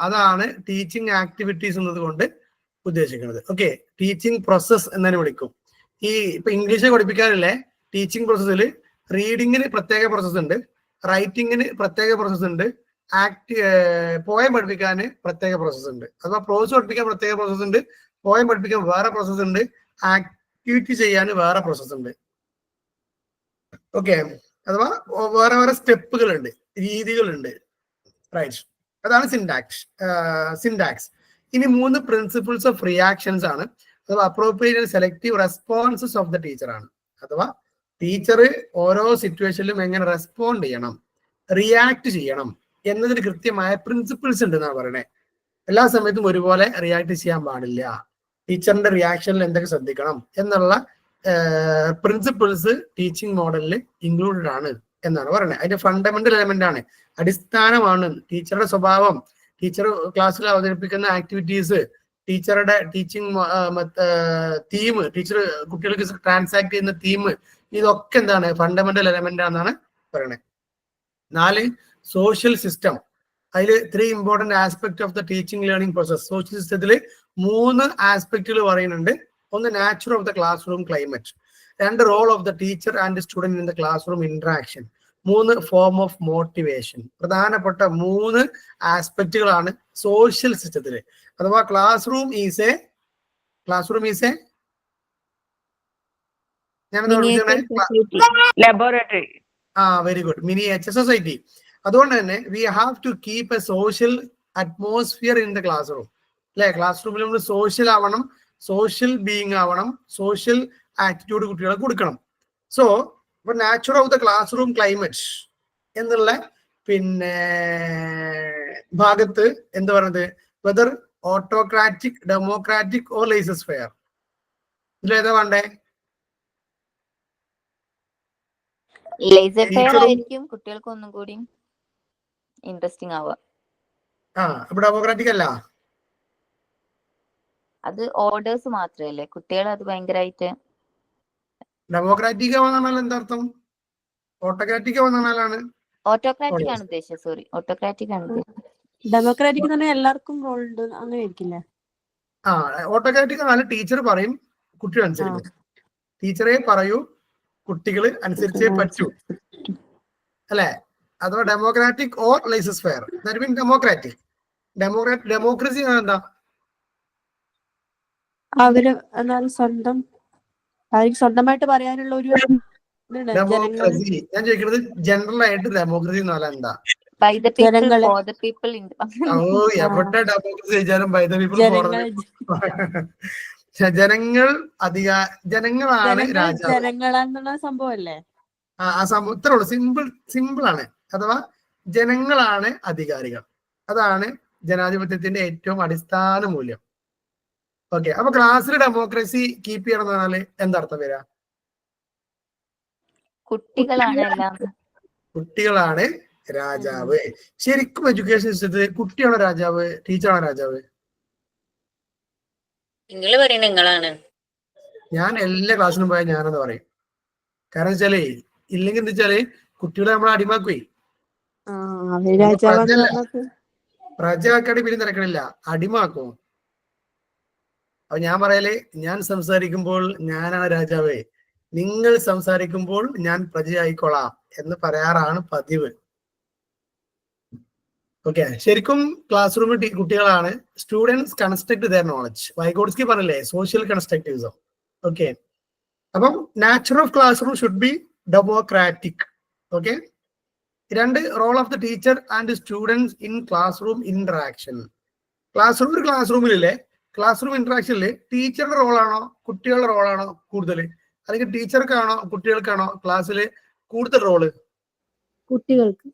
അതാണ് ടീച്ചിങ് ആക്ടിവിറ്റീസ് എന്നതുകൊണ്ട് ഉദ്ദേശിക്കുന്നത്. ഓക്കെ, ടീച്ചിങ് പ്രോസസ് എന്നതിനെ വിളിക്കും. ഇപ്പൊ ഇംഗ്ലീഷ് പഠിപ്പിക്കാറില്ലേ, ടീച്ചിങ് പ്രോസസ്സിൽ റീഡിങ്ങിന് പ്രത്യേക പ്രോസസ് ഉണ്ട്, റൈറ്റിങ്ങിന് പ്രത്യേക പ്രോസസ് ഉണ്ട്, പോയം പഠിപ്പിക്കാൻ പ്രത്യേക പ്രോസസ് ഉണ്ട്. അഥവാ പ്രോസ് പഠിപ്പിക്കാൻ പ്രത്യേക പ്രോസസ് ഉണ്ട്, പോയം പഠിപ്പിക്കാൻ വേറെ പ്രോസസ് ഉണ്ട്, ആക്ടിവിറ്റി ചെയ്യാൻ വേറെ പ്രോസസ് ഉണ്ട്. ഓക്കെ, അഥവാ വേറെ വേറെ സ്റ്റെപ്പുകളുണ്ട്, രീതികളുണ്ട്. റൈറ്റ്, അതാണ് സിൻടാക്സ്. ഇനി 3 പ്രിൻസിപ്പിൾസ് ഓഫ് റിയാക്ഷൻസ് ആണ്. അഥവാ appropriate and selective responses of the teacher ആണ്. അഥവാ ടീച്ചർ ഓരോ സിറ്റുവേഷനിലും എങ്ങനെ റെസ്പോണ്ട് ചെയ്യണം, റിയാക്ട് ചെയ്യണം എന്നതിന് കൃത്യമായ പ്രിൻസിപ്പിൾസ് ഉണ്ട് എന്നാണ് പറയണേ. എല്ലാ സമയത്തും ഒരുപോലെ റിയാക്ട് ചെയ്യാൻ പാടില്ല, ടീച്ചറിന്റെ റിയാക്ഷനിൽ എന്തൊക്കെ ശ്രദ്ധിക്കണം എന്നുള്ള പ്രിൻസിപ്പിൾസ് ടീച്ചിങ് മോഡലിൽ ഇൻക്ലൂഡഡ് ആണ് എന്നാണ് പറയുന്നത്. അതിന്റെ ഫണ്ടമെന്റൽ എലമെന്റ് ആണ്, അടിസ്ഥാനമാണ്. ടീച്ചറുടെ സ്വഭാവം, ടീച്ചർ ക്ലാസ്സിൽ അവതരിപ്പിക്കുന്ന ആക്ടിവിറ്റീസ്, ടീച്ചറുടെ ടീച്ചിങ് തീം, ടീച്ചർ കുട്ടികൾക്ക് ട്രാൻസാക്ട് ചെയ്യുന്ന തീം, ഇതൊക്കെ എന്താണ് ഫണ്ടമെന്റൽ എലമെന്റ് ആണെന്നാണ് പറയണത്. 4 സോഷ്യൽ സിസ്റ്റം. അതിൽ 3 important aspect of the teaching learning process. Social സിസ്റ്റത്തിൽ 3 ആസ്പെക്റ്റുകൾ പറയുന്നുണ്ട്. ഒന്ന് nature of the class room climate, 2 role of the teacher and student in the class room interaction, 3 form of motivation. പ്രധാനപ്പെട്ട 3 ആസ്പെക്റ്റുകളാണ് social സിസ്റ്റത്തിൽ. അഥവാ classroom is a laboratory. Very good. Miniature society. അതുകൊണ്ട് തന്നെ we have to keep a social atmosphere in the class room. അല്ലെ, class റൂമിൽ നമ്മൾ social ആവണം, സോഷ്യൽ ബീയിങ് ആവണം, സോഷ്യൽ ആറ്റിറ്റ്യൂഡ് കുട്ടികളെ കൊടുക്കണം. സോ ഇപ്പൊ nature of the class room climate എന്നുള്ള പിന്നെ ഭാഗത്ത് എന്താ പറയുന്നത്, whether autocratic, democratic or laissez faire, ഇതിലേതാ വേണ്ടേ? ആയിരിക്കും കുട്ടികൾക്ക് ഒന്നും കൂടി ഇൻട്രസ്റ്റിംഗ് ആവുക. അപ്പൊ ഡെമോക്രാറ്റിക് അല്ല, അത് ഓർഡേഴ്സ് മാത്രമല്ലേ, കുട്ടികൾ അത് ഭയങ്കരമായിട്ട്. ഡെമോക്രാറ്റിക് ആവാന്നാണ് എന്താർത്ഥം? ഓട്ടോക്രാറ്റിക് ആവാന്നാണ്. ഓട്ടോക്രാറ്റിക് ആണ് ഉദ്ദേശിച്ചത്. സോറി, ഓട്ടോക്രാറ്റിക് ആണ് ഉദ്ദേശിച്ചത്. ഡെമോക്രാറ്റിക് എന്ന് പറഞ്ഞാൽ എല്ലാവർക്കും റോൾ ഉണ്ട്, അങ്ങനെ ഇരിക്കില്ലേ? ഓട്ടോക്രാറ്റിക് ആണ് ടീച്ചർ പറയും, കുട്ടികൾ അനുസരിക്കും. ടീച്ചറെ പറയൂ, കുട്ടികൾ അനുസരിച്ചേ പറ്റൂ, അല്ലെ? അഥവാ democratic or laissez fair. That mean democratic. Democracy എന്താ? അവര് എന്നാലും സ്വന്തമായിട്ട് പറയാനുള്ള ഒരു ഡെമോക്രസി. ഞാൻ ചോദിക്കുന്നത് ജനറൽ ആയിട്ട് ഡെമോക്രസി എന്ന് പറഞ്ഞാൽ എന്താ? By the people, for the people. എവിടെ ഡെമോക്രസി വിചാരം ബൈ ദ പീപ്പിൾ ഫോർ ജനങ്ങൾ ജനങ്ങളാണ് രാജാവ്. ജനങ്ങളെന്നുള്ള സംഭവല്ലേ? ആ സംഭവം ഇത്രേ ഉള്ളൂ. സിമ്പിൾ ആണ്. അഥവാ ജനങ്ങളാണ് അധികാരികൾ. അതാണ് ജനാധിപത്യത്തിന്റെ ഏറ്റവും അടിസ്ഥാന മൂല്യം. ഓക്കെ, അപ്പൊ ക്ലാസ്സിൽ ഡെമോക്രസി കീപ്പ് ചെയ്യണം എന്ന് പറഞ്ഞാല് എന്താർത്ഥം വരിക? കുട്ടികളാണ് രാജാവ്. ശരിക്കും എഡ്യൂക്കേഷൻ സിസ്റ്റത്തിൽ കുട്ടിയാണോ രാജാവ്, ടീച്ചറാണോ രാജാവ്? നിങ്ങൾ പറയുന്നത് നിങ്ങളാണ്. ഞാൻ എല്ലാ ക്ലാസ്സിലും പോയാൽ ഞാനെന്ന് പറയും. കാരണം വെച്ചാലേ ഇല്ലെങ്കിൽ എന്താ വെച്ചാല് കുട്ടികളെ നമ്മളെ അടിമാക്കുവേ. പ്രജയാക്കാണ്ട് പിന്നെ തിരക്കണില്ല, അടിമാക്കും. അപ്പൊ ഞാൻ പറയല്, ഞാൻ സംസാരിക്കുമ്പോൾ ഞാനാണ് രാജാവ്, നിങ്ങൾ സംസാരിക്കുമ്പോൾ ഞാൻ പ്രജയായിക്കോളാം എന്ന് പറയാറാണ് പതിവ്. ഓക്കെ, ശരിക്കും ക്ലാസ് റൂമിൽ കുട്ടികളാണ് students construct their knowledge. Vygotsky പറഞ്ഞില്ലേ, സോഷ്യൽ കൺസ്ട്രക്റ്റിവിസം. ഓക്കെ, അപ്പം nature of classroom should be democratic. Okay, 2 role of the teacher and students in classroom interaction. Class റൂമിലെ ക്ലാസ് റൂം ഇന്ററാക്ഷനിൽ ടീച്ചറുടെ റോളാണോ കുട്ടികളുടെ റോളാണോ കൂടുതൽ, അല്ലെങ്കിൽ ടീച്ചർക്കാണോ കുട്ടികൾക്കാണോ ക്ലാസ്സിൽ കൂടുതൽ റോള്? കുട്ടികൾക്ക്.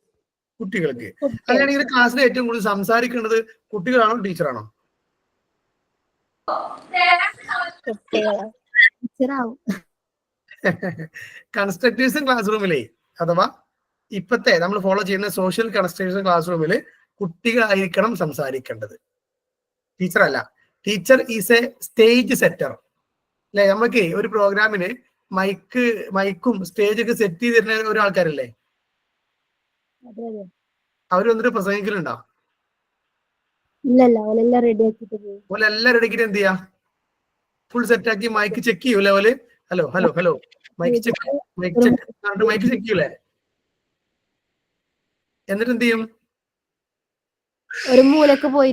അങ്ങനെയാണെങ്കിൽ ക്ലാസ്സിൽ ഏറ്റവും കൂടുതൽ സംസാരിക്കേണ്ടത് കുട്ടികളാണോ ടീച്ചറാണോ? കൺസ്ട്രക്റ്റീവ്സ് ക്ലാസ് റൂമിലെ അഥവാ ഇപ്പത്തെ നമ്മൾ ഫോളോ ചെയ്യുന്ന സോഷ്യൽ കൺസ്ട്രക്റ്റീവ്സ് ക്ലാസ് റൂമിൽ കുട്ടികളായിരിക്കണം സംസാരിക്കേണ്ടത്, ടീച്ചർ അല്ല. Teacher is a stage setter. അല്ലെ, നമുക്ക് ഒരു പ്രോഗ്രാമിന് മൈക്കും സ്റ്റേജൊക്കെ സെറ്റ് ചെയ്ത് തരുന്ന ഒരാൾക്കാരല്ലേ, അവര് വന്നിട്ട് പ്രസംഗിക്കലുണ്ടോ? ഓലെല്ലാം റെഡിയാക്കിട്ട് എന്ത് ചെയ്യാ, ഫുൾ സെറ്റ് ആക്കി മൈക്ക് ചെക്ക് ചെയ്യൂലേ ഓല്? ഹലോ മൈക്ക് ചെക്ക് ചെയ്യൂലേ? എന്നിട്ട് എന്ത് ചെയ്യും? ഒരു മൂലൊക്കെ പോയി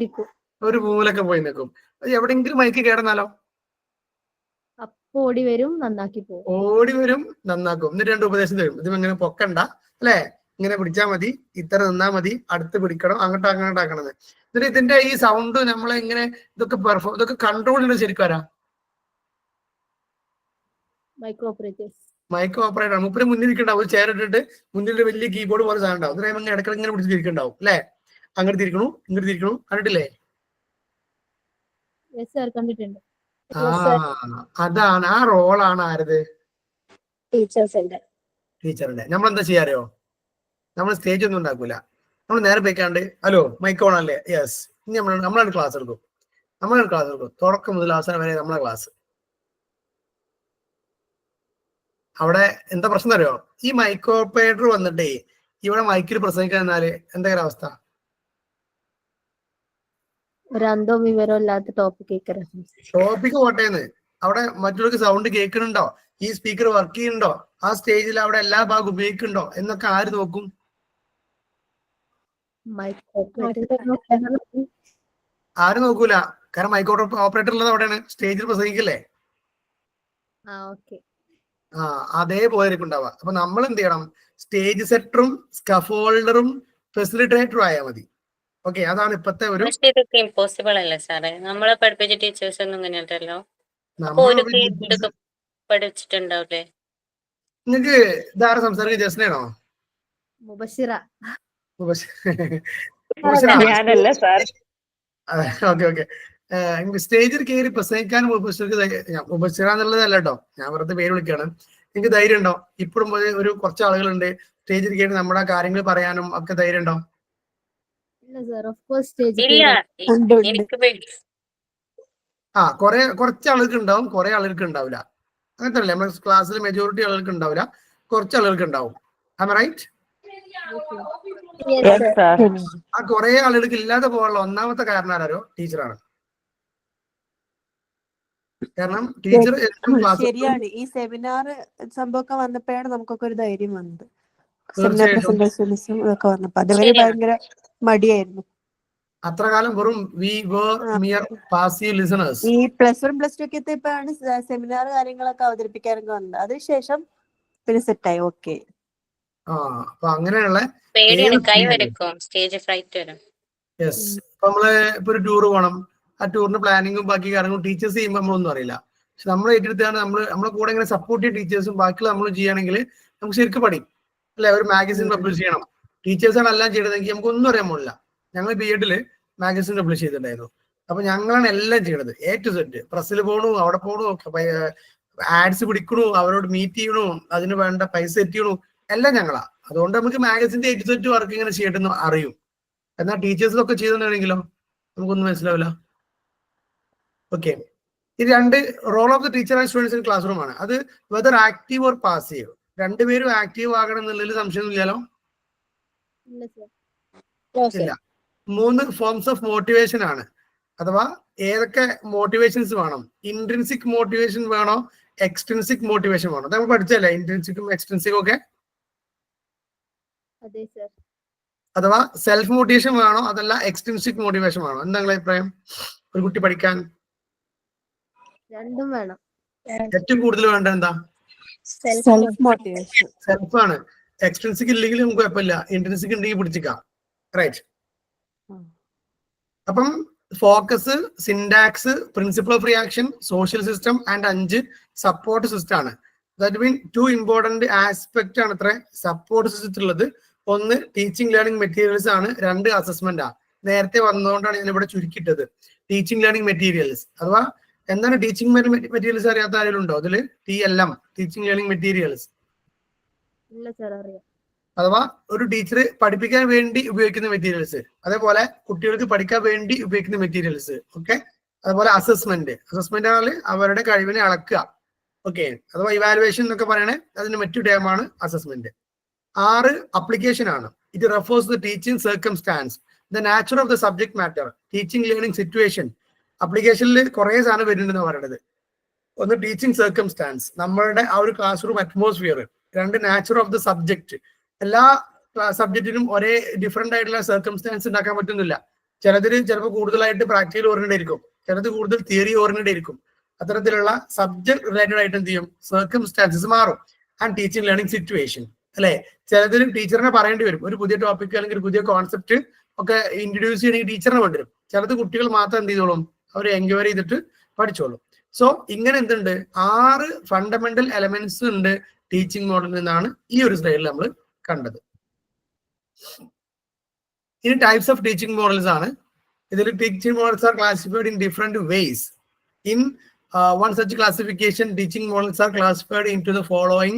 നിൽക്കും. എവിടെയെങ്കിലും മൈക്ക് കേടന്നാലോ ഓടി വരും, നന്നാക്കും. എന്നിട്ട് 2 ഉപദേശം തരും. ഇത് ഇങ്ങനെ പൊക്കണ്ട, അല്ലെ, ഇങ്ങനെ പിടിച്ചാൽ മതി, ഇത്ര നിന്നാ മതി, അടുത്ത് പിടിക്കണം, അങ്ങോട്ടാക്കണത്. എന്നിട്ട് ഇതിന്റെ ഈ സൗണ്ട് നമ്മളെ ഇങ്ങനെ ഇതൊക്കെ കൺട്രോൾ ചെയ്യുന്നത് ശരിക്കും ആരാ? Micro operator. മുപ്പര് മുന്നിൽ ഇരിക്കണ്ടാവും, ഒരു ചെയർ ഇട്ടിട്ട് മുന്നിൽ വലിയ കീബോർഡ് പോലെ സാധനം ഉണ്ടാവും. എന്നിട്ട് അങ്ങനെ ഇടയ്ക്കിടെ ഇങ്ങനെ പിടിച്ചിരിക്കണ്ടാവും, അല്ലെ? അങ്ങോട്ട് തിരിക്കണു, ഇങ്ങോട്ട് തിരിക്കണു, കണ്ടിട്ടില്ലേ? അതാണ്, ആ റോളാണ് ആരത്? ടീച്ചറിന്റെ. നമ്മളെന്താ ചെയ്യാറിയോ? നമ്മൾ സ്റ്റേജ് ഒന്നും ഉണ്ടാക്കൂല. നമ്മൾ നേരെ പോയിക്കാണ്ട് ഹലോ മൈക്ക് ഓൺ അല്ലേ, യെസ്, ഇനി നമ്മളാണ് ക്ലാസ് എടുക്കും. തുടക്കം മുതൽ അവസാനം വരെ നമ്മളെ ക്ലാസ്. അവിടെ എന്താ പ്രശ്നം അറിയോ? ഈ മൈക്രോ ഓപ്പറേറ്റർ വന്നിട്ടേ ഇവിടെ മൈക്കിൽ പ്രസംഗിക്കാൻ നിന്നാല് എന്താ അവസ്ഥ? ഒരു അന്തവും വിവരവും ഇല്ലാത്ത ടോപ്പിക് ടോപ്പിക്ക് പോട്ടേന്ന്, അവിടെ മറ്റുള്ളവർക്ക് സൗണ്ട് കേൾക്കുന്നുണ്ടോ, ഈ സ്പീക്കർ വർക്ക് ചെയ്യുന്നുണ്ടോ, ആ സ്റ്റേജിൽ അവിടെ എല്ലാ ഭാഗം ഉപയോഗിക്കുന്നുണ്ടോ എന്നൊക്കെ ആര് നോക്കും? ആരും നോക്കൂല. കാരണം മൈക്ക് ഓപ്പറേറ്റർ ഉള്ളത് അവിടെയാണ്, സ്റ്റേജിൽ പ്രസംഗിക്കല്ലേ. അതേപോലെ ആയിരിക്കും ഉണ്ടാവുക. അപ്പൊ നമ്മൾ എന്ത് ചെയ്യണം? സ്റ്റേജ് സെറ്ററും സ്കഫോൾഡറും ഫെസിലിറ്റേറ്ററും ആയാൽ മതി. ഓക്കെ, അതാണ് ഇപ്പത്തെ ഒരു ഇമ്പോസിബിൾ അല്ലേ സാറേ? നമ്മളെ പഠിപ്പിച്ച ടീച്ചേഴ്സ് ഒന്നും ഇങ്ങനെയല്ലോ. പഠിച്ചിട്ടുണ്ടാവില്ലേ? നിങ്ങൾക്ക് ഇതാരാ സംസാരിക്കുക? ജസ്നയാണോ? മുബഷിറ. ഞാനല്ല സാർ. Okay okay. സ്റ്റേജിൽ കയറി പ്രസംഗിക്കാൻ മുബഷിറ എന്നുള്ളതല്ല കേട്ടോ, ഞാൻ വെറുതെ പേര് വിളിക്കുകയാണ്. നിങ്ങൾക്ക് ധൈര്യം ഉണ്ടോ? ഇപ്പോഴും ഒരു കുറച്ച് ആളുകളുണ്ട് സ്റ്റേജിൽ കയറി നമ്മുടെ കാര്യങ്ങൾ പറയാനും ഒക്കെ ധൈര്യം ഉണ്ടോ? കുറച്ച് ആളുകൾക്ക് ഉണ്ടാവും, കുറെ ആളുകൾക്ക് ഉണ്ടാവില്ല. അങ്ങനത്തെ അല്ലേ നമ്മുടെ ക്ലാസ്സിൽ മെജോറിറ്റി ആളുകൾക്ക് ഉണ്ടാവില്ല, കുറച്ച് ആളുകൾക്ക് ഉണ്ടാവും. റൈറ്റ്? ആ കുറെ ആളുകൾക്ക് ഇല്ലാതെ പോകാനുള്ള ഒന്നാമത്തെ കാരണം ആരോ? ടീച്ചറാണ്. കാരണം ടീച്ചർ ശരിയാണ്. ഈ സെമിനാർ സംഭവമൊക്കെ വന്നപ്പോഴാണ് നമുക്കൊക്കെ ഒരു ധൈര്യം വന്നത്. സെമിനാർ പ്രസന്റേഷൻസും ഇതൊക്കെ വന്നപ്പോ അതുവരെ ഭയങ്കര മടിയായിരുന്നു. അത്ര കാലം വെറും ഈ പ്ലസ് 1 പ്ലസ് 2 ഒക്കെ എത്തിയപ്പോഴാണ് സെമിനാർ കാര്യങ്ങളൊക്കെ അവതരിപ്പിക്കാനൊക്കെ വന്നത്. അതിനുശേഷം പിന്നെ സെറ്റായി. ഓക്കെ. അപ്പൊ അങ്ങനെയുള്ള നമ്മള് ഇപ്പൊ ഒരു ടൂർ പോകണം, ആ ടൂറിന് പ്ലാനിങ്ങും ബാക്കി കാര്യങ്ങളും ടീച്ചേഴ്സ് ചെയ്യുമ്പോൾ നമ്മളൊന്നും അറിയില്ല. പക്ഷെ നമ്മൾ ഏറ്റെടുത്താണ് നമ്മളെ കൂടെ ഇങ്ങനെ സപ്പോർട്ട് ചെയ്യ ടീച്ചേഴ്സും ബാക്കിയുള്ള നമ്മൾ ചെയ്യുകയാണെങ്കിൽ നമുക്ക് ശരിക്കും പഠിക്കും അല്ലെ. ഒരു മാഗസിൻ പബ്ലിഷ് ചെയ്യണം, ടീച്ചേഴ്സാണ് എല്ലാം ചെയ്യണതെങ്കിൽ നമുക്ക് ഒന്നും അറിയാൻ പോലില്ല. ഞങ്ങൾ BEdല് മാഗസിൻ പബ്ലിഷ് ചെയ്തിട്ടുണ്ടായിരുന്നു. അപ്പൊ ഞങ്ങളാണ് എല്ലാം ചെയ്യണത്, A to Z. പ്രസ്സിൽ പോകണു, അവിടെ പോകണു, ആഡ്സ് പിടിക്കണു, അവരോട് മീറ്റ് ചെയ്യണു, അതിന് വേണ്ട പൈസ എത്തിയണു, എല്ലാം ഞങ്ങളാ. അതുകൊണ്ട് നമുക്ക് മാഗസിന്റെ A to Z വർക്ക് ഇങ്ങനെ ചെയ്യട്ടെന്ന് അറിയും. എന്നാൽ ടീച്ചേഴ്സിലൊക്കെ ചെയ്തിട്ടുണ്ടെങ്കിലോ നമുക്കൊന്നും മനസ്സിലാവില്ല. ഓക്കെ, ഈ രണ്ട് role of the teacher and students in classroom ആണ്. അത് വെദർ ആക്റ്റീവ് ഓർ പാസീവ്, രണ്ടുപേരും ആക്റ്റീവ് ആകണം എന്നുള്ളതിൽ സംശയമൊന്നുമില്ലല്ലോ. ഇല്ല. 3 ഫോംസ് ഓഫ് മോട്ടിവേഷൻ ആണ്. അഥവാ ഏതൊക്കെ മോട്ടിവേഷൻസ് വേണം? ഇൻട്രിൻസിക് മോട്ടിവേഷൻ വേണോ, എക്സ്ട്രിൻസിക് മോട്ടിവേഷൻ വേണോ? നമ്മൾ പഠിച്ചല്ലേ ഇൻട്രിൻസിക്കും എക്സ്ട്രിൻസിക്കും ഒക്കെ. അഥവാ സെൽഫ് മോട്ടിവേഷൻ വേണോ അതല്ല എക്സ്ട്രിൻസിക് മോട്ടിവേഷൻ വേണോ? എന്താ നിങ്ങളുടെ അഭിപ്രായം? ഒരു കുട്ടി പഠിക്കാൻ രണ്ടും വേണം. ഏറ്റവും കൂടുതൽ വേണ്ടത് എന്താ? Self motivation. സെൽഫാണ്. എക്സ്ട്രിൻസിക് ഇല്ലെങ്കിലും നമുക്ക് കുഴപ്പമില്ല, ഇൻട്രിൻസിക് ഉണ്ടെങ്കിൽ പിടിച്ചിക്കാം. റൈറ്റ്. അപ്പം focus, syntax, principle of reaction, social system and 5 support system ആണ്. ദാറ്റ് മീൻ 2 ഇമ്പോർട്ടന്റ് ആസ്പെക്ട് ആണ് ഇത്ര സപ്പോർട്ട് സിസ്റ്റത്തിലുള്ളത്. 1 ടീച്ചിങ് ലേണിംഗ് മെറ്റീരിയൽസ് ആണ്, 2 അസസ്മെന്റ് ആണ്. നേരത്തെ വന്നതുകൊണ്ടാണ് ഞാൻ ഇവിടെ ചുരുക്കിയിട്ടത്. ടീച്ചിങ് ലേണിംഗ് മെറ്റീരിയൽസ് അഥവാ എന്താണ് ടീച്ചിങ് മെറ്റീരിയൽസ് അറിയാത്ത ആരെങ്കിലും ഉണ്ടോ? അതിൽ TLM, ടീച്ചിങ് ലേണിംഗ് മെറ്റീരിയൽസ്. അഥവാ ഒരു ടീച്ചർ പഠിപ്പിക്കാൻ വേണ്ടി ഉപയോഗിക്കുന്ന മെറ്റീരിയൽസ്, അതേപോലെ കുട്ടികൾക്ക് പഠിക്കാൻ വേണ്ടി ഉപയോഗിക്കുന്ന മെറ്റീരിയൽസ്. ഓക്കെ, അതുപോലെ അസസ്മെന്റ് ആണ് അവരുടെ കഴിവിനെ അളക്കുക. ഓക്കെ, അഥവാ ഇവാലുവേഷൻ എന്നൊക്കെ പറയണേ അതിന് മറ്റു ടേമാണ് അസസ്മെന്റ്. 6 അപ്ലിക്കേഷൻ ആണ്. It refers the teaching circumstance, the nature of the subject matter, teaching learning situation. അപ്ലിക്കേഷനിൽ കുറെ സാധനം വരുന്നുണ്ടെന്ന് പറയുന്നത്. 1 ടീച്ചിങ് സർക്കംസ്റ്റാൻസ്, നമ്മളുടെ ആ ഒരു class room atmosphere. 2 nature of the subject, എല്ലാ സബ്ജക്റ്റിനും ഒരേ ഡിഫറെന്റ് ആയിട്ടുള്ള സർക്കംസ്റ്റാൻസ് ഉണ്ടാക്കാൻ പറ്റുന്നില്ല. ചിലതിൽ ചിലപ്പോൾ കൂടുതലായിട്ട് പ്രാക്ടിക്കൽ ഓറിയന്റഡ് ആയിരിക്കും, ചിലത് കൂടുതൽ തിയറി ഓറിയന്റഡ് ആയിരിക്കും. അത്തരത്തിലുള്ള സബ്ജക്ട് റിലേറ്റഡ് ആയിട്ട് എന്ത് ചെയ്യും? സർക്കംസ്റ്റാൻസസ് മാറും. ആൻഡ് ടീച്ചിങ് ലേണിംഗ് സിറ്റുവേഷൻ അല്ലെ, ചിലതിൽ ടീച്ചറിനെ പറയേണ്ടി വരും. ഒരു പുതിയ ടോപ്പിക് അല്ലെങ്കിൽ ഒരു പുതിയ കോൺസെപ്റ്റ് ഒക്കെ ഇൻട്രൊഡ്യൂസ് ചെയ്യണമെങ്കിൽ ടീച്ചറിനെ വേണ്ടി വരും. ചിലത് കുട്ടികൾ മാത്രം എന്ത് ചെയ്തോളും? അവർ എൻക്വയറി ചെയ്തിട്ട് പഠിച്ചോളും. സോ ഇങ്ങനെ എന്തുണ്ട്? 6 ഫണ്ടമെന്റൽ എലമെന്റ്സ് ഉണ്ട് ടീച്ചിങ് മോഡലിൽ നിന്നാണ് ഈ ഒരു സ്ലൈഡിൽ നമ്മൾ കണ്ടത്. ഇനി ടൈപ്സ് ഓഫ് ടീച്ചിങ് മോഡൽസ് ആണ്. ഇതിൽ teaching models R classified in different vase. In one such classification, teaching models are classified into the following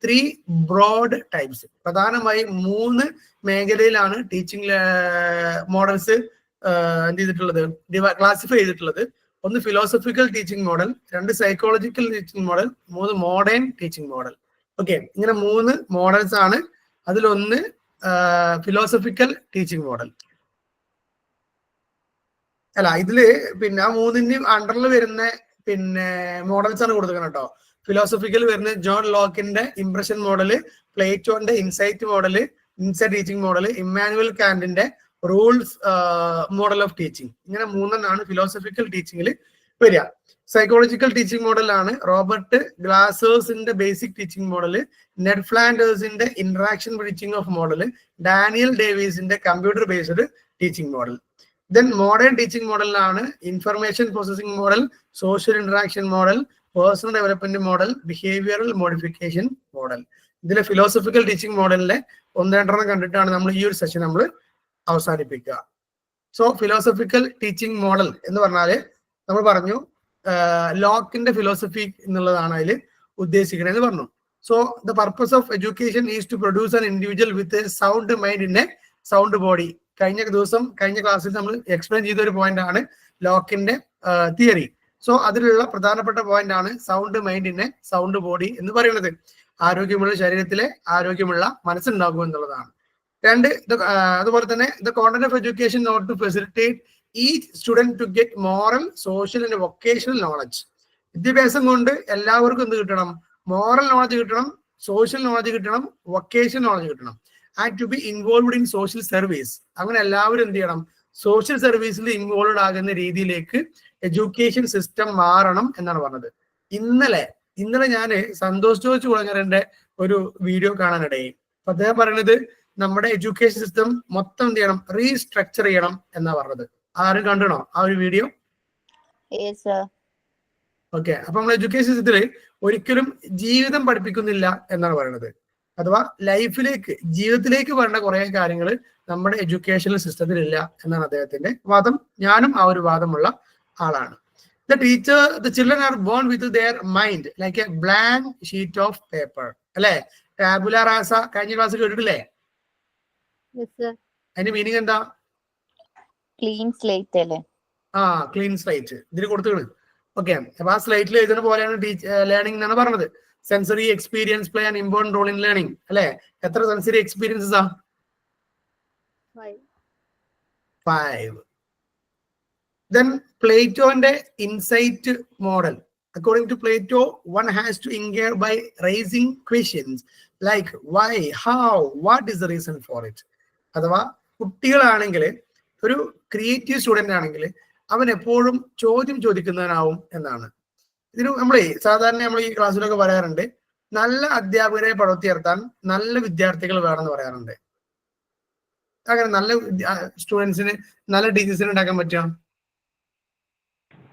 3 broad types. പ്രധാനമായി 3 മേഖലയിലാണ് ടീച്ചിങ് മോഡൽസ് എന്ത് ചെയ്തിട്ടുള്ളത്? ക്ലാസിഫൈ ചെയ്തിട്ടുള്ളത്. 1 philosophical teaching model, 2 psychological teaching model, 3 modern teaching model. Okay, ഇങ്ങനെ 3 models ആണ്. അതിലൊന്ന് philosophical teaching model. അല്ല, ഇതില് പിന്നെ ആ മൂന്നിന്റെയും അണ്ടറിൽ വരുന്ന പിന്നെ മോഡൽസ് ആണ് കൊടുക്കുന്നത് കേട്ടോ. ഫിലോസഫിക്കൽ വരുന്ന ജോൺ ലോക്കിന്റെ ഇംപ്രഷൻ മോഡല്, പ്ലേറ്റോന്റെ insight model, insight teaching model, Immanuel കാന്റിന്റെ റൂൾസ് മോഡൽ ഓഫ് ടീച്ചിങ്. ഇങ്ങനെ മൂന്നെണ്ണാണ് ഫിലോസഫിക്കൽ ടീച്ചിങ്ങിൽ വരിക. സൈക്കോളജിക്കൽ ടീച്ചിങ് മോഡലാണ് റോബർട്ട് ഗ്ലാസേഴ്സിന്റെ ബേസിക് ടീച്ചിങ് മോഡല്, നെഡ് ഫ്ലാൻഡേഴ്സിന്റെ interaction teaching of model, Daniel ഡേവിസിന്റെ computer based teaching model. Then modern teaching മോഡലിലാണ് information processing model, social interaction model, personal development model, behavioural modification model. ഇതിലെ philosophical teaching മോഡലിലെ ഒന്ന് രണ്ടെണ്ണം കണ്ടിട്ടാണ് നമ്മൾ ഈ ഒരു സെഷൻ നമ്മൾ അവസാനിപ്പിക്കുക. സോ ഫിലോസഫിക്കൽ ടീച്ചിങ് മോഡൽ എന്ന് പറഞ്ഞാല് നമ്മൾ പറഞ്ഞു ലോക്കിന്റെ ഫിലോസഫി എന്നുള്ളതാണ് അതിൽ ഉദ്ദേശിക്കുന്നത് എന്ന് പറഞ്ഞു. So the purpose of education is to produce an individual with a sound mind in a sound body. കഴിഞ്ഞ ക്ലാസ്സിൽ നമ്മൾ എക്സ്പ്ലെയിൻ ചെയ്ത ഒരു പോയിന്റ് ആണ് ലോക്കിന്റെ തിയറി. സോ അതിലുള്ള പ്രധാനപ്പെട്ട പോയിന്റ് ആണ് sound mind in a sound body എന്ന് പറയുന്നത്. ആരോഗ്യമുള്ള ശരീരത്തിലെ ആരോഗ്യമുള്ള മനസ്സുണ്ടാകും എന്നുള്ളതാണ്. അതുപോലെ തന്നെ the content of education not to facilitate each student to get moral, social and vocational knowledge. വിദ്യാഭ്യാസം കൊണ്ട് എല്ലാവർക്കും എന്ത് കിട്ടണം? മോറൽ നോളജ് കിട്ടണം, സോഷ്യൽ നോളജ് കിട്ടണം, വൊക്കേഷണൽ നോളജ് കിട്ടണം. And to be involved in social service. അങ്ങനെ എല്ലാവരും എന്ത് ചെയ്യണം? സോഷ്യൽ സർവീസിൽ ഇൻവോൾവ്ഡ് ആകുന്ന രീതിയിലേക്ക് എഡ്യൂക്കേഷൻ സിസ്റ്റം മാറണം എന്നാണ് പറഞ്ഞത്. ഇന്നലെ ഞാൻ സന്തോഷ് ജോർജ് കുളങ്ങരന്റെ ഒരു വീഡിയോ കാണാനിടയായി. അപ്പൊ അദ്ദേഹം പറയുന്നത് നമ്മുടെ എഡ്യൂക്കേഷൻ സിസ്റ്റം മൊത്തം എന്ത് ചെയ്യണം? റീസ്ട്രക്ചർ ചെയ്യണം എന്നാ പറഞ്ഞത്. ആരും കണ്ടണോ ആ ഒരു വീഡിയോ? ഓക്കെ. അപ്പൊ നമ്മൾ എഡ്യൂക്കേഷൻ സിസ്റ്റത്തില് ഒരിക്കലും ജീവിതം പഠിപ്പിക്കുന്നില്ല എന്നാണ് പറയുന്നത്. അഥവാ ജീവിതത്തിലേക്ക് വേണ്ട കുറെ കാര്യങ്ങൾ നമ്മുടെ എഡ്യൂക്കേഷണൽ സിസ്റ്റത്തിൽ ഇല്ല എന്നാണ് അദ്ദേഹത്തിന്റെ വാദം. ഞാനും ആ ഒരു വാദമുള്ള ആളാണ്. the children are born with their mind like a blank sheet of paper. അല്ലെ? ടാബുല റാസ കഴിഞ്ഞ ക്ലാസ് കേട്ടിട്ടില്ലേ? അതിന്റെ മീനിങ് എന്താ? ക്ലീൻ സ്ലേറ്റ് അല്ലേ? ക്ലീൻ സ്ലേറ്റ് ഇതിന് കൊടുത്താണ്. ഓക്കെ. അപ്പൊ ആ സ്ലേറ്റിൽ എഴുതുന്ന പോലെയാണ് ലേണിംഗ് എന്നാണ് പറഞ്ഞത്. Sensory experience play an important role in learning. അല്ലെ? എത്ര സെൻസറി എക്സ്പീരിയൻസസ് ആ? 5. Then പ്ലേറ്റോന്റെ insight model. According to Plato, one has to engage by raising questions like why, how, what is the reason for it. അഥവാ കുട്ടികളാണെങ്കിൽ, ഒരു creative student ആണെങ്കിൽ അവൻ എപ്പോഴും ചോദ്യം ചോദിക്കുന്നവനാവും എന്നാണ്. ഇതിന് സാധാരണ നമ്മൾ ഈ ക്ലാസ്സിലൊക്കെ പറയാറുണ്ട്, നല്ല അധ്യാപകരെ പടുത്തുയർത്താൻ നല്ല വിദ്യാർത്ഥികൾ വേണമെന്ന് പറയാറുണ്ട്. അങ്ങനെ നല്ല സ്റ്റുഡൻസിന് നല്ല ടീച്ചേഴ്സിന് ഉണ്ടാക്കാൻ പറ്റുക?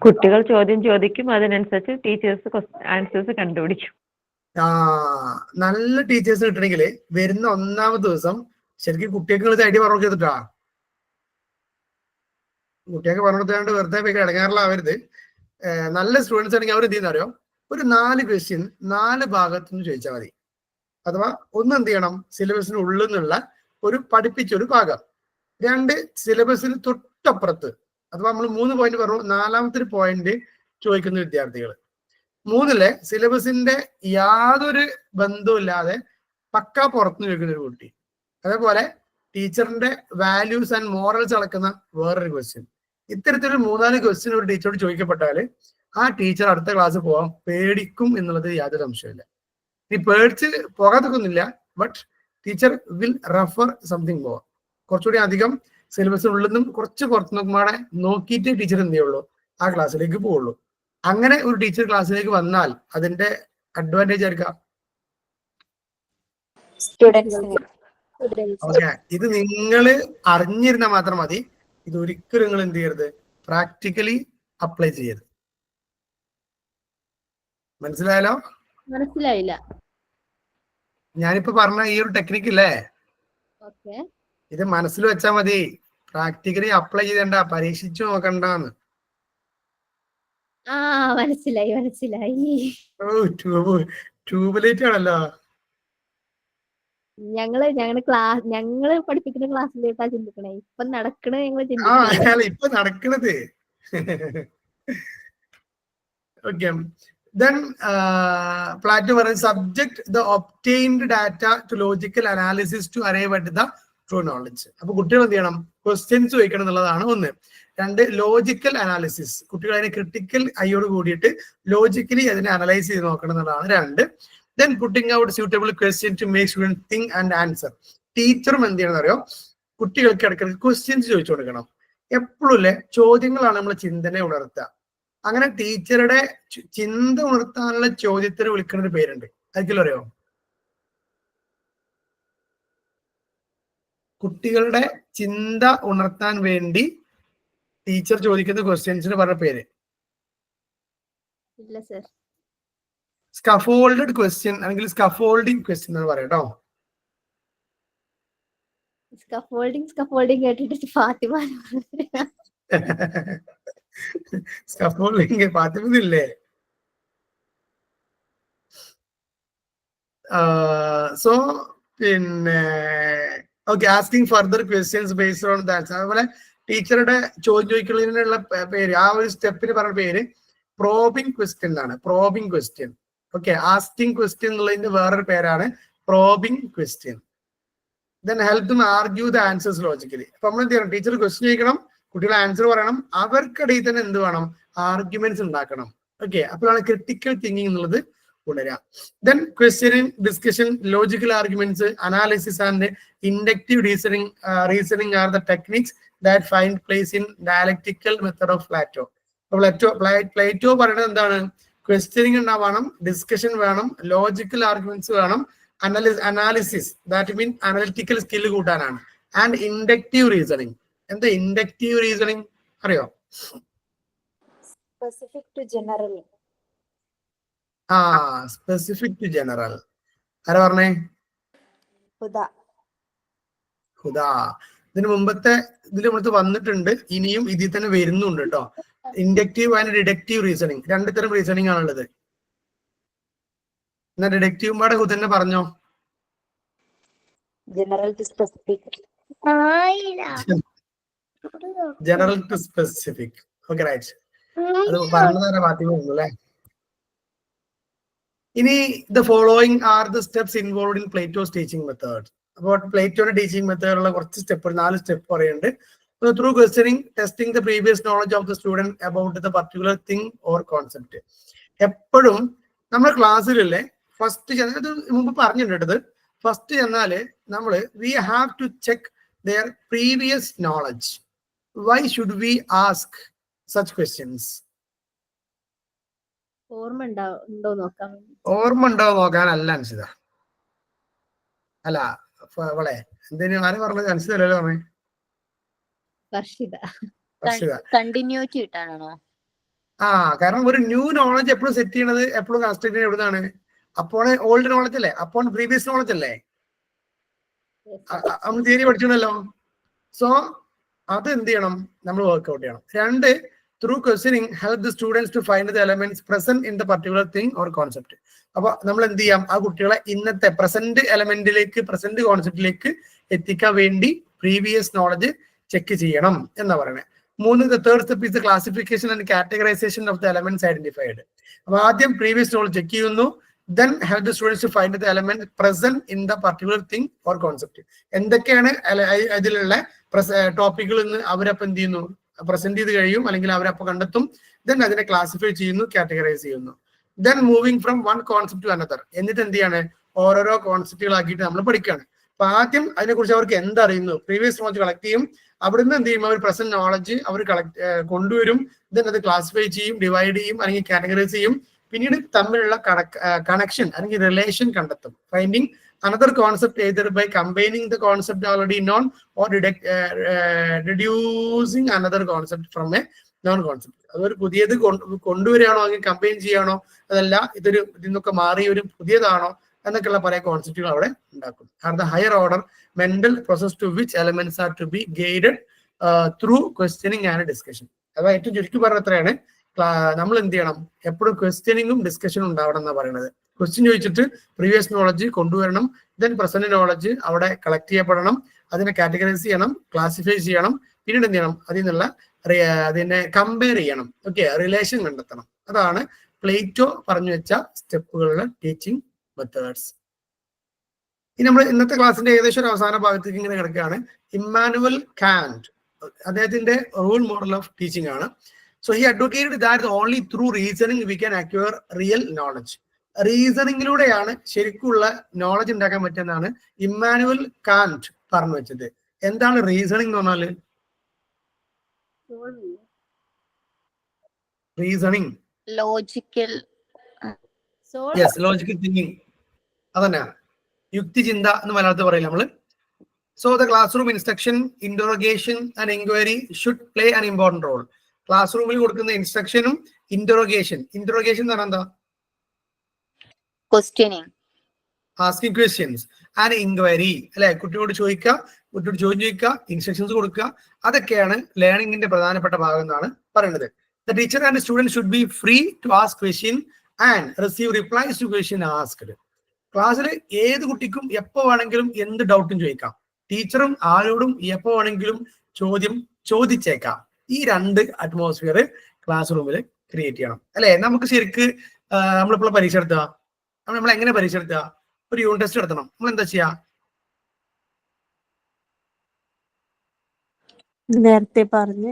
കുട്ടികൾ ചോദ്യം ചോദിക്കും, അതിനനുസരിച്ച് ടീച്ചേഴ്സ് ആൻസേഴ്സ് കണ്ടുപിടിക്കും. നല്ല ടീച്ചേഴ്സ് കിട്ടണമെങ്കിൽ വരുന്ന ഒന്നാമത്തെ ദിവസം ശരിക്കും കുട്ടികൾക്ക് ഐഡിയ പറഞ്ഞു കൊടുത്തിട്ടാ. കുട്ടികൾക്ക് പറഞ്ഞു കൊടുത്താണ്ട് വെറുതെ പോയി ഇടങ്ങാറിലാവരുത്. നല്ല സ്റ്റുഡൻസ് ആണെങ്കിൽ അവർ എന്ത് ചെയ്യുന്ന അറിയോ? ഒരു 4 ക്വസ്റ്റ്യൻ 4 ഭാഗത്തുനിന്ന് ചോദിച്ചാൽ മതി. അഥവാ ഒന്ന് എന്ത് ചെയ്യണം? സിലബസിന് ഉള്ളിൽ നിന്നുള്ള ഒരു പഠിപ്പിച്ചൊരു ഭാഗം. 2 സിലബസിന് തൊട്ടപ്പുറത്ത്, അഥവാ നമ്മൾ 3 പോയിന്റ് പറഞ്ഞു, 4ാമത്തെ പോയിന്റ് ചോദിക്കുന്ന വിദ്യാർത്ഥികൾ. 3 സിലബസിന്റെ യാതൊരു ബന്ധവുമില്ലാതെ പക്കാ പുറത്തുനിന്ന് ചോദിക്കുന്ന ഒരു കുട്ടി. അതേപോലെ ടീച്ചറിന്റെ വാല്യൂസ് ആൻഡ് മോറൽസ് അളക്കുന്ന വേറൊരു ക്വസ്റ്റ്യൻ. ഇത്തരത്തിലൊരു 3-4 ക്വസ്റ്റ്യൻ ഒരു ടീച്ചറോട് ചോദിക്കപ്പെട്ടാൽ ആ ടീച്ചർ അടുത്ത ക്ലാസ് പോകാൻ പേടിക്കും എന്നുള്ളത് യാതൊരു സംശയമില്ല. ഇനി പേടിച്ച് പോകാതൊക്കൊന്നുമില്ല, but teacher will refer something more. കുറച്ചുകൂടി അധികം സിലബസിനുള്ളിൽ നിന്നും കുറച്ച് പുറത്തുനിന്നൊക്കെ നോക്കിയിട്ട് ടീച്ചർ എന്ത് ചെയ്യുള്ളൂ? ആ ക്ലാസ്സിലേക്ക് പോവുള്ളൂ. അങ്ങനെ ഒരു ടീച്ചർ ക്ലാസ്സിലേക്ക് വന്നാൽ അതിന്റെ അഡ്വാൻറ്റേജ് ആയിരിക്കാം ഓക്കെ. ഇത് നിങ്ങൾ അറിഞ്ഞിരുന്നാൽ മാത്രം മതി. ഇത് ഒരിക്കലും നിങ്ങൾ എന്ത് ചെയ്യരുത്? പ്രാക്ടിക്കലി അപ്ലൈ ചെയ്യരുത്. മനസ്സിലായാലോ? മനസ്സിലായില്ല. ഞാനിപ്പോ പറഞ്ഞ ഈ ഒരു ടെക്നിക്ക് ഇല്ലേ, ഇത് മനസ്സിൽ വെച്ചാൽ മതി. പ്രാക്ടിക്കലി അപ്ലൈ ചെയ്തണ്ട, പരീക്ഷിച്ചു നോക്കണ്ടെന്ന്. മനസ്സിലായി. ഓ, ട്യൂബിലേറ്റ് ആണല്ലോ. ഞങ്ങള് പഠിപ്പിക്കുന്ന ക്ലാസ്സിലേക്കാ ചിന്തിക്കണേ. ഇപ്പൊ നടക്കണ ഞങ്ങള് ഇപ്പൊ നടക്കണത്. ഓക്കെ. Then Plato പറയുന്നത് subject the obtained data to logical analysis to arrive at the true knowledge. അപ്പൊ കുട്ടികൾ എന്ത് ചെയ്യണം? ക്വസ്റ്റ്യൻസ് ചോദിക്കണം എന്നുള്ളതാണ് ഒന്ന്. രണ്ട്, ലോജിക്കൽ അനാലിസിസ്, കുട്ടികൾ അതിനെ ക്രിട്ടിക്കൽ ഐയോട് കൂടിയിട്ട് ലോജിക്കലി അതിനെ അനലൈസ് ചെയ്ത് നോക്കണം എന്നുള്ളതാണ് രണ്ട്. Then putting out suitable question to make students think and answer. ടീച്ചറും എന്ത് ചെയ്യണം അറിയോ? കുട്ടികൾക്ക് ഇടയ്ക്കിടയ്ക്ക് ക്വസ്റ്റ്യൻസ് ചോദിച്ചു കൊടുക്കണം. എപ്പോഴും അല്ലേ ചോദ്യങ്ങളാണ് നമ്മളെ ചിന്തനെ ഉണർത്തുക. അങ്ങനെ ടീച്ചറുടെ ചിന്ത ഉണർത്താനുള്ള ചോദ്യത്തിന് വിളിക്കുന്ന ഒരു പേരുണ്ട്, അതൊക്കെ അറിയോ? കുട്ടികളുടെ ചിന്ത ഉണർത്താൻ വേണ്ടി ടീച്ചർ ചോദിക്കുന്ന ക്വസ്റ്റ്യൻസിന് പറഞ്ഞ പേര് ഇല്ല സർ. സ്കഫോൾഡഡ് ക്വസ്റ്റ്യൻ അല്ലെങ്കിൽ സ്കഫോൾഡിങ് ക്വസ്റ്റ്യൻ എന്ന് പറയാം കേട്ടോ. സ്കഫോൾഡിങ് കേട്ടിട്ട് ഫാത്തിമ സ്കഫോൾഡിങ് പാത്തിമില്ലേ? സോ പിന്നെ okay, asking further questions based on that. അതുപോലെ ടീച്ചറുടെ ചോദ്യം ചോദിക്കുന്നതിനുള്ള പേര്, ആ ഒരു സ്റ്റെപ്പിന് പറഞ്ഞ പേര് പ്രോബിംഗ് ക്വസ്റ്റ്യൻ എന്നാണ്. Probing question. Okay, asking question എന്നുള്ളതിന്റെ വേറൊരു പേരാണ് probing question. Then help them argue the answers logically. അപ്പൊ നമ്മൾ എന്ത് ചെയ്യണം? ടീച്ചർ ക്വസ്റ്റ്യൻ ചോദിക്കണം, കുട്ടികൾ ആൻസർ പറയണം, അവർക്കിടയിൽ തന്നെ എന്ത് വേണം? ആർഗ്യുമെന്റ്സ് ഉണ്ടാക്കണം. ഓക്കെ, അപ്പോഴാണ് ക്രിട്ടിക്കൽ തിങ്കിങ് എന്നുള്ളത് ഉണരുക. Then questioning, discussion, logical arguments, analysis and inductive reasoning are the techniques that find place in dialectical method of Plato. Plato പറയുന്നത് എന്താണ്? ക്വസ്റ്റ്യനിങ് ഉണ്ടാവണം, ഡിസ്കഷൻ വേണം, ലോജിക്കൽ ആർഗ്യുമെന്റ്സ് വേണം, analysis that mean analytical skill കൂട്ടാനാണ്, and inductive reasoning. എന്താ inductive reasoning അറിയോ? Specific to general. Specific to general. ആരാ പറഞ്ഞേ? ഹുദാ. ഇതിന് മുമ്പത്തെ ഇതിൽ നമ്മൾക്ക് വന്നിട്ടുണ്ട്, ഇനിയും ഇതിൽ തന്നെ വരുന്നുണ്ട് കേട്ടോ. ഇൻഡക്റ്റീവ് ആൻഡ് ഡിഡക്റ്റീവ് റീസണിങ്, രണ്ടു തരം റീസണിങ് ആണുള്ളത്. എന്നാ ഡിഡക്റ്റീവ് പാടെ ഹുദന്നെ പറഞ്ഞോ. General to specific. General to specific. Okay, right. അത് പറഞ്ഞതാരാ? ഫാത്തിമ അല്ലേ? ഇനി the following are the steps involve in Plato's teaching method. അപ്പോൾ പ്ലേറ്റോയുടെ ടീച്ചിങ് മെത്തേഡിലുള്ള കുറച്ച് സ്റ്റെപ്പ്, 4 സ്റ്റെപ്പ് പറയുന്നുണ്ട്. Through questioning, testing the previous knowledge of the student about the particular thing or concept. എപ്പോഴും നമ്മുടെ ക്ലാസ്സിലല്ലേ ഫസ്റ്റ് ചെന്നത് മുമ്പ് പറഞ്ഞിട്ടുണ്ട്. ഫസ്റ്റ് ചെന്നാല് നമ്മള് we have to check their previous knowledge. Why should we ask such questions? ഓർമ്മ ഉണ്ടോ നോക്കാനല്ല അൻസിത. അല്ല അവളെ എന്തിനു ആരും പറഞ്ഞത്? അൻസിതല്ലോ പറഞ്ഞേ. കണ്ടിന്യൂറ്റി കിട്ടാനാണോ? കാരണം ഒരു ന്യൂ നോളജ് എപ്പോഴും സെറ്റ് ചെയ്യണത്, എപ്പോഴും കൺസ്ട്രക്ട് ചെയ്യുന്നത് എവിടുന്നാണ്? അപ്പോൾ ഓൾഡ് നോളജ് അല്ലേ, അപ്പോൾ പ്രീവിയസ് നോളജ് അല്ലേ? നമ്മൾ തിയറി പഠിച്ചിട്ടുണ്ടല്ലോ. സോ അത് എന്ത് ചെയ്യണം? നമ്മൾ വർക്ക്ഔട്ട് ചെയ്യണം. രണ്ട്, through questioning help the students to find the elements present in the particular thing or concept. അപ്പൊ നമ്മൾ എന്ത് ചെയ്യാം? ആ കുട്ടികളെ ഇന്നത്തെ പ്രസന്റ് എലമെന്റിലേക്ക്, പ്രസന്റ് കോൺസെപ്റ്റിലേക്ക് എത്തിക്കാൻ വേണ്ടി പ്രീവിയസ് നോളജ് ചെക്ക് ചെയ്യണം എന്നാ പറയുന്നത്. മൂന്ന്, the third step is the classification and categorisation of the elements identified. അപ്പൊ ആദ്യം പ്രീവിയസ് നോളജ് ചെക്ക് ചെയ്യുന്നു. Then help the students to find the element present in the particular thing or concept. എന്തൊക്കെയാണ് അതിലുള്ള ടോപ്പിക്കുകൾ എന്ന് അവരപ്പം എന്ത് ചെയ്യുന്നു? പ്രസന്റ് ചെയ്ത് കഴിയും, അല്ലെങ്കിൽ അവരപ്പം കണ്ടെത്തും. ദെൻ അതിനെ ക്ലാസിഫൈ ചെയ്യുന്നു, കാറ്റഗറൈസ് ചെയ്യുന്നു. Then moving from one concept to another. എന്നിട്ട് എന്ത് ചെയ്യാണ്? ഓരോരോ കോൺസെപ്റ്റുകളാക്കിയിട്ട് നമ്മൾ പഠിക്കുകയാണ്. അപ്പൊ ആദ്യം അതിനെക്കുറിച്ച് അവർക്ക് എന്തറിയുന്നു? പ്രീവിയസ് നോളജ് കളക്ട് ചെയ്യും. അവിടുന്ന് എന്ത് ചെയ്യും? അവർ പ്രസന്റ് നോളജ് അവർ കൊണ്ടുവരും. ദെൻ അത് ക്ലാസിഫൈ ചെയ്യും, ഡിവൈഡ് ചെയ്യും, അല്ലെങ്കിൽ കാറ്റഗറൈസ് ചെയ്യും. പിന്നീട് തമ്മിലുള്ള കണക്ഷൻ അല്ലെങ്കിൽ റിലേഷൻ കണ്ടെത്തും. Finding another concept either by combining the concept already known or reducing another concept from a non concept. അതൊരു പുതിയത് കൊണ്ടുവരികയാണോ, അല്ലെങ്കിൽ കമ്പൈൻ ചെയ്യാണോ, അതല്ല ഇതിൽ നിന്നൊക്കെ മാറി ഒരു പുതിയതാണോ എന്നൊക്കെയുള്ള പല കോൺസെപ്റ്റുകൾ അവിടെ ഉണ്ടാക്കും. Are the higher order mental process to which elements are to be guided through questioning and discussion. അതായത് ഏറ്റവും ചുരുക്കി പറഞ്ഞ എത്രയാണ്? നമ്മൾ എന്ത് ചെയ്യണം? എപ്പോഴും ക്വസ്റ്റ്യനിങ്ങും ഡിസ്കഷനും ഉണ്ടാവണം എന്നാണ് പറയുന്നത്. ക്വസ്റ്റ്യൻ ചോദിച്ചിട്ട് പ്രീവിയസ് നോളജ് കൊണ്ടുവരണം. ദെൻ പ്രസന്റ് നോളജ് അവിടെ കളക്ട് ചെയ്യപ്പെടണം, അതിനെ കാറ്റഗറൈസ് ചെയ്യണം, ക്ലാസിഫൈ ചെയ്യണം. പിന്നീട് എന്ത് ചെയ്യണം? അതിൽ നിന്നുള്ള അതിനെ കമ്പയർ ചെയ്യണം. ഓക്കെ, റിലേഷൻ കണ്ടെത്തണം. അതാണ് പ്ലേറ്റോ പറഞ്ഞു വെച്ച സ്റ്റെപ്പുകളുടെ ടീച്ചിങ് മെത്തേഡ്സ്. ഇനി നമ്മൾ ഇന്നത്തെ ക്ലാസ്സിന്റെ ഏകദേശം ഒരു അവസാന ഭാഗത്തേക്ക് ഇങ്ങനെ കിടക്കുകയാണ്. ഇമ്മാനുവൽ കാന്റ് അദ്ദേഹത്തിന്റെ റൂൾ മോഡൽ ഓഫ് ടീച്ചിങ് ആണ്. So he advocated that only through reasoning we can acquire real knowledge. റീസണിങ്ങിലൂടെയാണ് ശരിക്കുള്ള നോളജ് ഉണ്ടാക്കാൻ പറ്റുന്നതാണ് ഇമ്മാനുവൽ കാന്റ് പറഞ്ഞു വെച്ചത്. എന്താണ് റീസണിങ് എന്ന് പറഞ്ഞാല്? Reasoning, logical yes, logical thinking, അതന്നെ യുക്തിചിന്ത എന്ന് മലയാളത്തിൽ പറയില്ല നമ്മള്. So the class room instruction, interrogation and enquiry should play an important role. Class റൂമിൽ കൊടുക്കുന്ന ഇൻസ്ട്രക്ഷനും ഇന്ററോഗേഷൻ എന്ന് പറഞ്ഞാൽ എന്താ? Questioning, asking questions and inquiry അല്ലെ, കുട്ടിയോട് ചോദിക്കുക, കുട്ടിയോട് ചോദ്യം ചോദിക്കുക, ഇൻസ്ട്രക്ഷൻസ് കൊടുക്കുക, അതൊക്കെയാണ് ലേണിംഗിന്റെ പ്രധാനപ്പെട്ട ഭാഗം എന്നാണ് പറയുന്നത്. The teacher and student should be free to ask question and receive replies to question asked. ക്ലാസ്സിൽ ഏത് കുട്ടിക്കും എപ്പോ വേണമെങ്കിലും എന്ത് ഡൗട്ടും ചോദിക്കാം. ടീച്ചറും ആരോടും എപ്പോ വേണമെങ്കിലും ചോദ്യം ചോദിച്ചേക്കാം. ഈ രണ്ട് അറ്റ്മോസ്ഫിയർ ക്ലാസ് റൂമിൽ ക്രിയേറ്റ് ചെയ്യണം അല്ലെ. നമുക്ക് ശരിക്ക് നമ്മളിപ്പോൾ പരീക്ഷ എടുത്തുക, നമ്മൾ എങ്ങനെ പരീക്ഷ എടുത്തുക? ഒരു യൂണിറ്റ് ടെസ്റ്റ് നടത്തണം, നമ്മൾ എന്താ ചെയ്യാ? നേരത്തെ പറഞ്ഞ്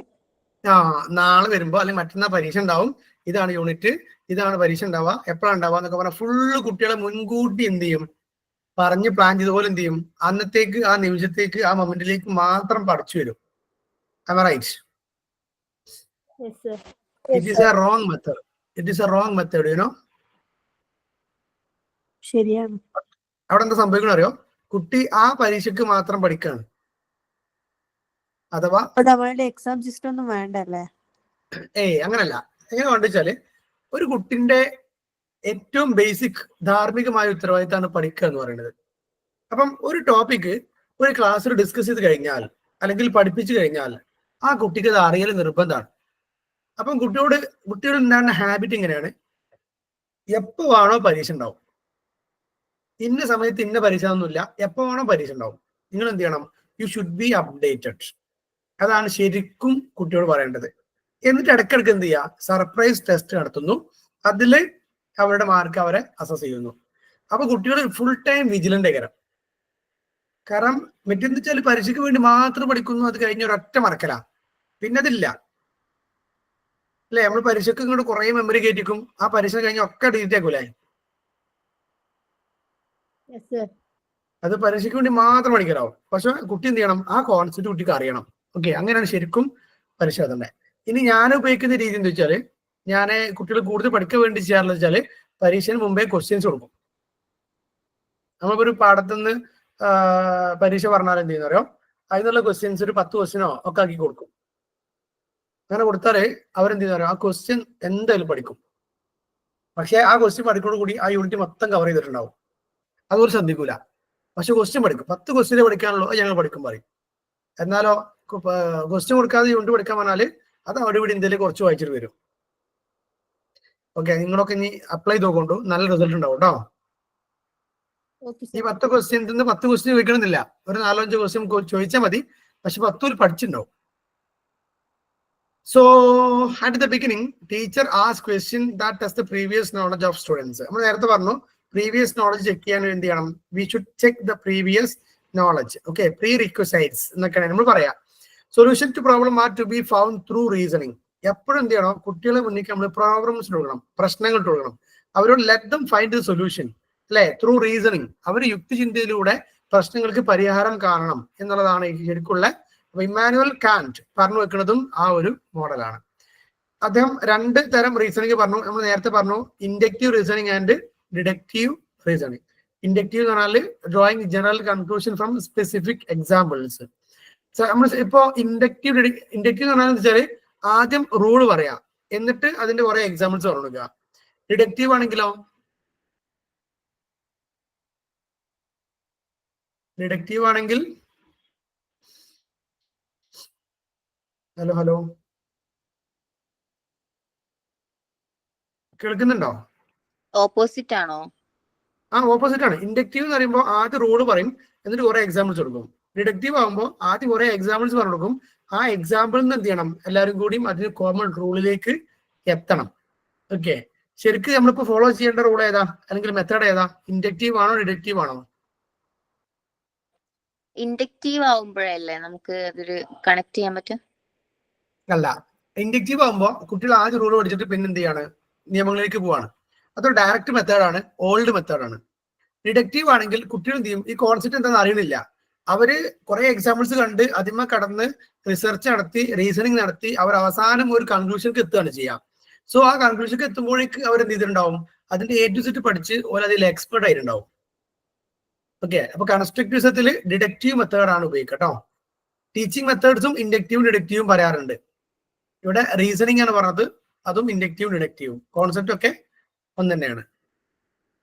നാളെ വരുമ്പോ അല്ലെങ്കിൽ മറ്റന്നാൾ പരീക്ഷ ഉണ്ടാവും, ഇതാണ് യൂണിറ്റ്, ഇതാണ് പരീക്ഷ ഉണ്ടാവുക, എപ്പോഴാണ് ഉണ്ടാവുക എന്നൊക്കെ പറഞ്ഞാൽ ഫുള്ള് കുട്ടികളെ മുൻകൂട്ടി എന്ത് ചെയ്യും, പറഞ്ഞ് പ്ലാൻ ചെയ്തപോലെ എന്ത് ചെയ്യും, അന്നത്തേക്ക് ആ നിമിഷത്തേക്ക് ആ മൊമെന്റിലേക്ക് മാത്രം പഠിച്ചു വരും. Right? It is a wrong method. It is a wrong method, you know. ശരിയാണ്. അവിടെ എന്താ സംഭവിക്കണം അറിയോ? കുട്ടി ആ പരീക്ഷക്ക് മാത്രം പഠിക്കാണ്. അഥവാ നമ്മളുടെ എക്സാം സിസ്റ്റം ഒന്നും വേണ്ടല്ലേ? അങ്ങനല്ല. എങ്ങനെ വേണ്ടെച്ചാല് ഒരു കുട്ടിന്റെ ഏറ്റവും ബേസിക് ധാർമ്മികമായ ഉത്തരവാദിത്തമാണ് പഠിക്കുക എന്ന് പറയുന്നത്. അപ്പം ഒരു ടോപ്പിക്ക് ഒരു ക്ലാസ്സിൽ ഡിസ്കസ് ചെയ്ത് കഴിഞ്ഞാൽ അല്ലെങ്കിൽ പഠിപ്പിച്ചു കഴിഞ്ഞാൽ ആ കുട്ടിക്ക് അത് അറിയൽ നിർബന്ധമാണ്. അപ്പം കുട്ടിയോട് ഉണ്ടാകുന്ന ഹാബിറ്റ് ഇങ്ങനെയാണ്, എപ്പോ വേണോ പരീക്ഷ ഉണ്ടാവും, ഇന്ന സമയത്ത് ഇന്ന പരീക്ഷ ഒന്നുമില്ല, എപ്പോ വേണോ പരീക്ഷ ഉണ്ടാവും. നിങ്ങൾ എന്ത് ചെയ്യണം? You should be updated. അതാണ് ശരിക്കും കുട്ടിയോട് പറയേണ്ടത്. എന്നിട്ട് ഇടയ്ക്കിടയ്ക്ക് എന്ത് ചെയ്യുക? സർപ്രൈസ് ടെസ്റ്റ് നടത്തുന്നു, അതിൽ അവരുടെ മാർക്ക് അവരെ അസസ് ചെയ്യുന്നു. അപ്പൊ കുട്ടികൾ ഫുൾ ടൈം വിജിലന്റ് ആയിരിക്കണം. കാരണം മറ്റെന്ത് വെച്ചാൽ പരീക്ഷയ്ക്ക് വേണ്ടി മാത്രം പഠിക്കുന്നു, അത് കഴിഞ്ഞ ഒരൊറ്റ മറക്കല, പിന്നെ അതില്ല അല്ലെ. നമ്മൾ പരീക്ഷയ്ക്ക് ഇങ്ങോട്ട് കുറെ മെമ്മറി കയറ്റിക്കും, ആ പരീക്ഷ കഴിഞ്ഞ ഒക്കെ ഡിലീറ്റ് ആക്കൂലേ. അത് പരീക്ഷയ്ക്ക് വേണ്ടി മാത്രം പഠിക്കാനാവും. പക്ഷെ കുട്ടി എന്ത് ചെയ്യണം? ആ കോൺസെപ്റ്റ് കുട്ടിക്ക് അറിയണം. ഓക്കെ, അങ്ങനെയാണ് ശരിക്കും പരീക്ഷ തന്നെ. ഇനി ഞാൻ ഉപയോഗിക്കുന്ന രീതി എന്താ വെച്ചാല്, ഞാൻ കുട്ടികൾ കൂടുതൽ പഠിക്കാൻ വേണ്ടി ചെയ്യാറുള്ളത് വെച്ചാല് പരീക്ഷന് മുമ്പേ ക്വസ്റ്റ്യൻസ് കൊടുക്കും. നമ്മളിപ്പോ പാഠത്തുനിന്ന് പരീക്ഷ പറഞ്ഞാൽ എന്ത് ചെയ്യുന്ന അറിയോ, അതിനുള്ള ക്വസ്റ്റ്യൻസ് ഒരു 10 ക്വസ്റ്റ്യനോ ഒക്കെ ആക്കി കൊടുക്കും. അങ്ങനെ കൊടുത്താല് അവരെന്ത് ചെയ്യുന്ന അറിയോ, ആ ക്വസ്റ്റ്യൻ എന്തായാലും പഠിക്കും. പക്ഷെ ആ ക്വസ്റ്റ്യൻ പഠിക്കുന്നതോടുകൂടി ആ യൂണിറ്റ് മൊത്തം കവർ ചെയ്തിട്ടുണ്ടാവും. അതുപോലെ ശ്രദ്ധിക്കൂല. പക്ഷെ ക്വസ്റ്റ്യൻ പഠിക്കും. 10 ക്വസ്റ്റ്യനെ പഠിക്കാനുള്ളൂ, ഞങ്ങൾ പഠിക്കും പറയും. എന്നാലോ ക്വസ്റ്റ്യൻ കൊടുക്കാതെ യൂണിറ്റ് പഠിക്കാൻ പറഞ്ഞാല് അത് അവിടെ ഇവിടെ ഇന്ത്യയിൽ കുറച്ച് വായിച്ചിട്ട് വരും. ഓക്കെ, നിങ്ങളൊക്കെ ഇനി അപ്ലൈ ചെയ്ത് നോക്കൊണ്ടു, നല്ല റിസൾട്ട് ഉണ്ടാവും കേട്ടോ. ഈ 10 ക്വസ്റ്റ്യൻസ് 10 ക്വസ്റ്റ്യൻ ചോദിക്കണമെന്നില്ല, ഒരു 4-5 ക്വസ്റ്റ്യൻ ചോദിച്ചാൽ മതി. പക്ഷെ 10 പഠിച്ചിട്ടുണ്ടാവും. So at the beginning teacher ask question that test the previous knowledge of students. നമ്മൾ നേരത്തെ പറഞ്ഞു പ്രീവിയസ് നോളജ് ചെക്ക് ചെയ്യാൻ വേണ്ടി ചെയ്യണം, we should check the previous knowledge. Okay, prerequisites എന്നൊക്കെയാണ് നമ്മൾ പറയാം. Solution to problem are to be found through reasoning. എപ്പോഴും എന്ത് ചെയ്യണം? കുട്ടികളെ മുന്നിൽ നമ്മൾ പ്രോബ്ലംസ് കൊടുക്കണം, പ്രശ്നങ്ങൾ കൊടുക്കണം. അവരോട് let them find the solution അല്ലെ, ത്രൂ റീസണിങ്. അവർ യുക്തിചിന്തയിലൂടെ പ്രശ്നങ്ങൾക്ക് പരിഹാരം കാണണം എന്നുള്ളതാണ് ശരിക്കുള്ള. ഇമ്മാനുവൽ കാന്റ് പറഞ്ഞു വെക്കുന്നതും ആ ഒരു മോഡലാണ്. അദ്ദേഹം 2 തരം റീസണിങ് പറഞ്ഞു. നമ്മൾ നേരത്തെ പറഞ്ഞു inductive reasoning and deductive reasoning. Inductive എന്ന് പറഞ്ഞാൽ drawing general conclusion from specific examples. നമ്മൾ ഇപ്പോ ഇൻഡക്റ്റീവ് എന്ന് പറഞ്ഞാൽ വെച്ചാല് ആദ്യം റൂൾ പറയാം, എന്നിട്ട് അതിന്റെ കുറെ എക്സാമ്പിൾസ് പറഞ്ഞു. ഡിഡക്റ്റീവ് ആണെങ്കിലോ, ഹലോ കേൾക്കുന്നുണ്ടോ? ഓപ്പോസിറ്റ് ആണോ? ഓപ്പോസിറ്റ് ആണ്. ഇൻഡക്റ്റീവ് എന്ന് പറയുമ്പോൾ ആദ്യം റൂള് പറയും, എന്നിട്ട് കുറെ എക്സാമ്പിൾസ് കൊടുക്കും. ഡിഡക്റ്റീവ് ആകുമ്പോൾ ആദ്യം കുറെ എക്സാമ്പിൾസ് പറഞ്ഞു കൊടുക്കും. ആ എക്സാമ്പിളിൽ നിന്ന് എന്ത് ചെയ്യണം? എല്ലാവരും കൂടിയും അതിന് കോമൺ റൂളിലേക്ക് എത്തണം. ഓക്കെ, ശരിക്കും നമ്മളിപ്പോ ഫോളോ ചെയ്യേണ്ട റൂൾ ഏതാ, അല്ലെങ്കിൽ മെത്തേഡ് ഏതാ? ഇൻഡക്റ്റീവ് ആണോ ഡിഡക്റ്റീവ് ആണോ? ഇൻഡക്റ്റീവ് ആവുമ്പോഴല്ലേ നമുക്ക് അതൊരു കണക്ട് ചെയ്യാൻ പറ്റും. അല്ല, ഇൻഡക്റ്റീവ് ആകുമ്പോൾ കുട്ടികൾ ആദ്യം റൂൾ പഠിച്ചിട്ട് പിന്നെ എന്ത് ചെയ്യാണ്, നിയമങ്ങളിലേക്ക് പോവാണ്. അതൊരു ഡയറക്റ്റ് മെത്തേഡാണ്, ഓൾഡ് മെത്തേഡാണ്. ഡിഡക്റ്റീവ് ആണെങ്കിൽ കുട്ടികൾ എന്ത് ചെയ്യും, ഈ കോൺസെപ്റ്റ് എന്താണെന്ന് അറിയണില്ല. അവര് കുറെ എക്സാമ്പിൾസ് കണ്ട് അതിന്മേൽ കടന്ന് റിസർച്ച് നടത്തി റീസണിങ് നടത്തി അവർ അവസാനം ഒരു കൺക്ലൂഷനിലേക്ക് എത്തുകയാണ് ചെയ്യാം. സോ ആ കൺക്ലൂഷനിലേക്ക് എത്തുമ്പോഴേക്ക് അവർ എന്ത് ചെയ്തിട്ടുണ്ടാവും, അതിന്റെ A to Z പഠിച്ച് ഓരോ അതിൽ എക്സ്പെർട്ട് ആയിട്ടുണ്ടാവും. ഓക്കെ, അപ്പൊ കൺസ്ട്രക്റ്റിവിസത്തിൽ ഡിഡക്റ്റീവ് മെത്തേഡാണ് ഉപയോഗിക്കുക കേട്ടോ. ടീച്ചിങ് മെത്തേഡ്സും ഇൻഡക്റ്റീവും ഡിഡക്റ്റീവും പറയാറുണ്ട്. ഇവിടെ റീസണിങ് ആണ് പറഞ്ഞത്, അതും ഇൻഡക്റ്റീവും ഡിഡക്റ്റീവും കോൺസെപ്റ്റ് ഒക്കെ ഒന്ന് തന്നെയാണ്.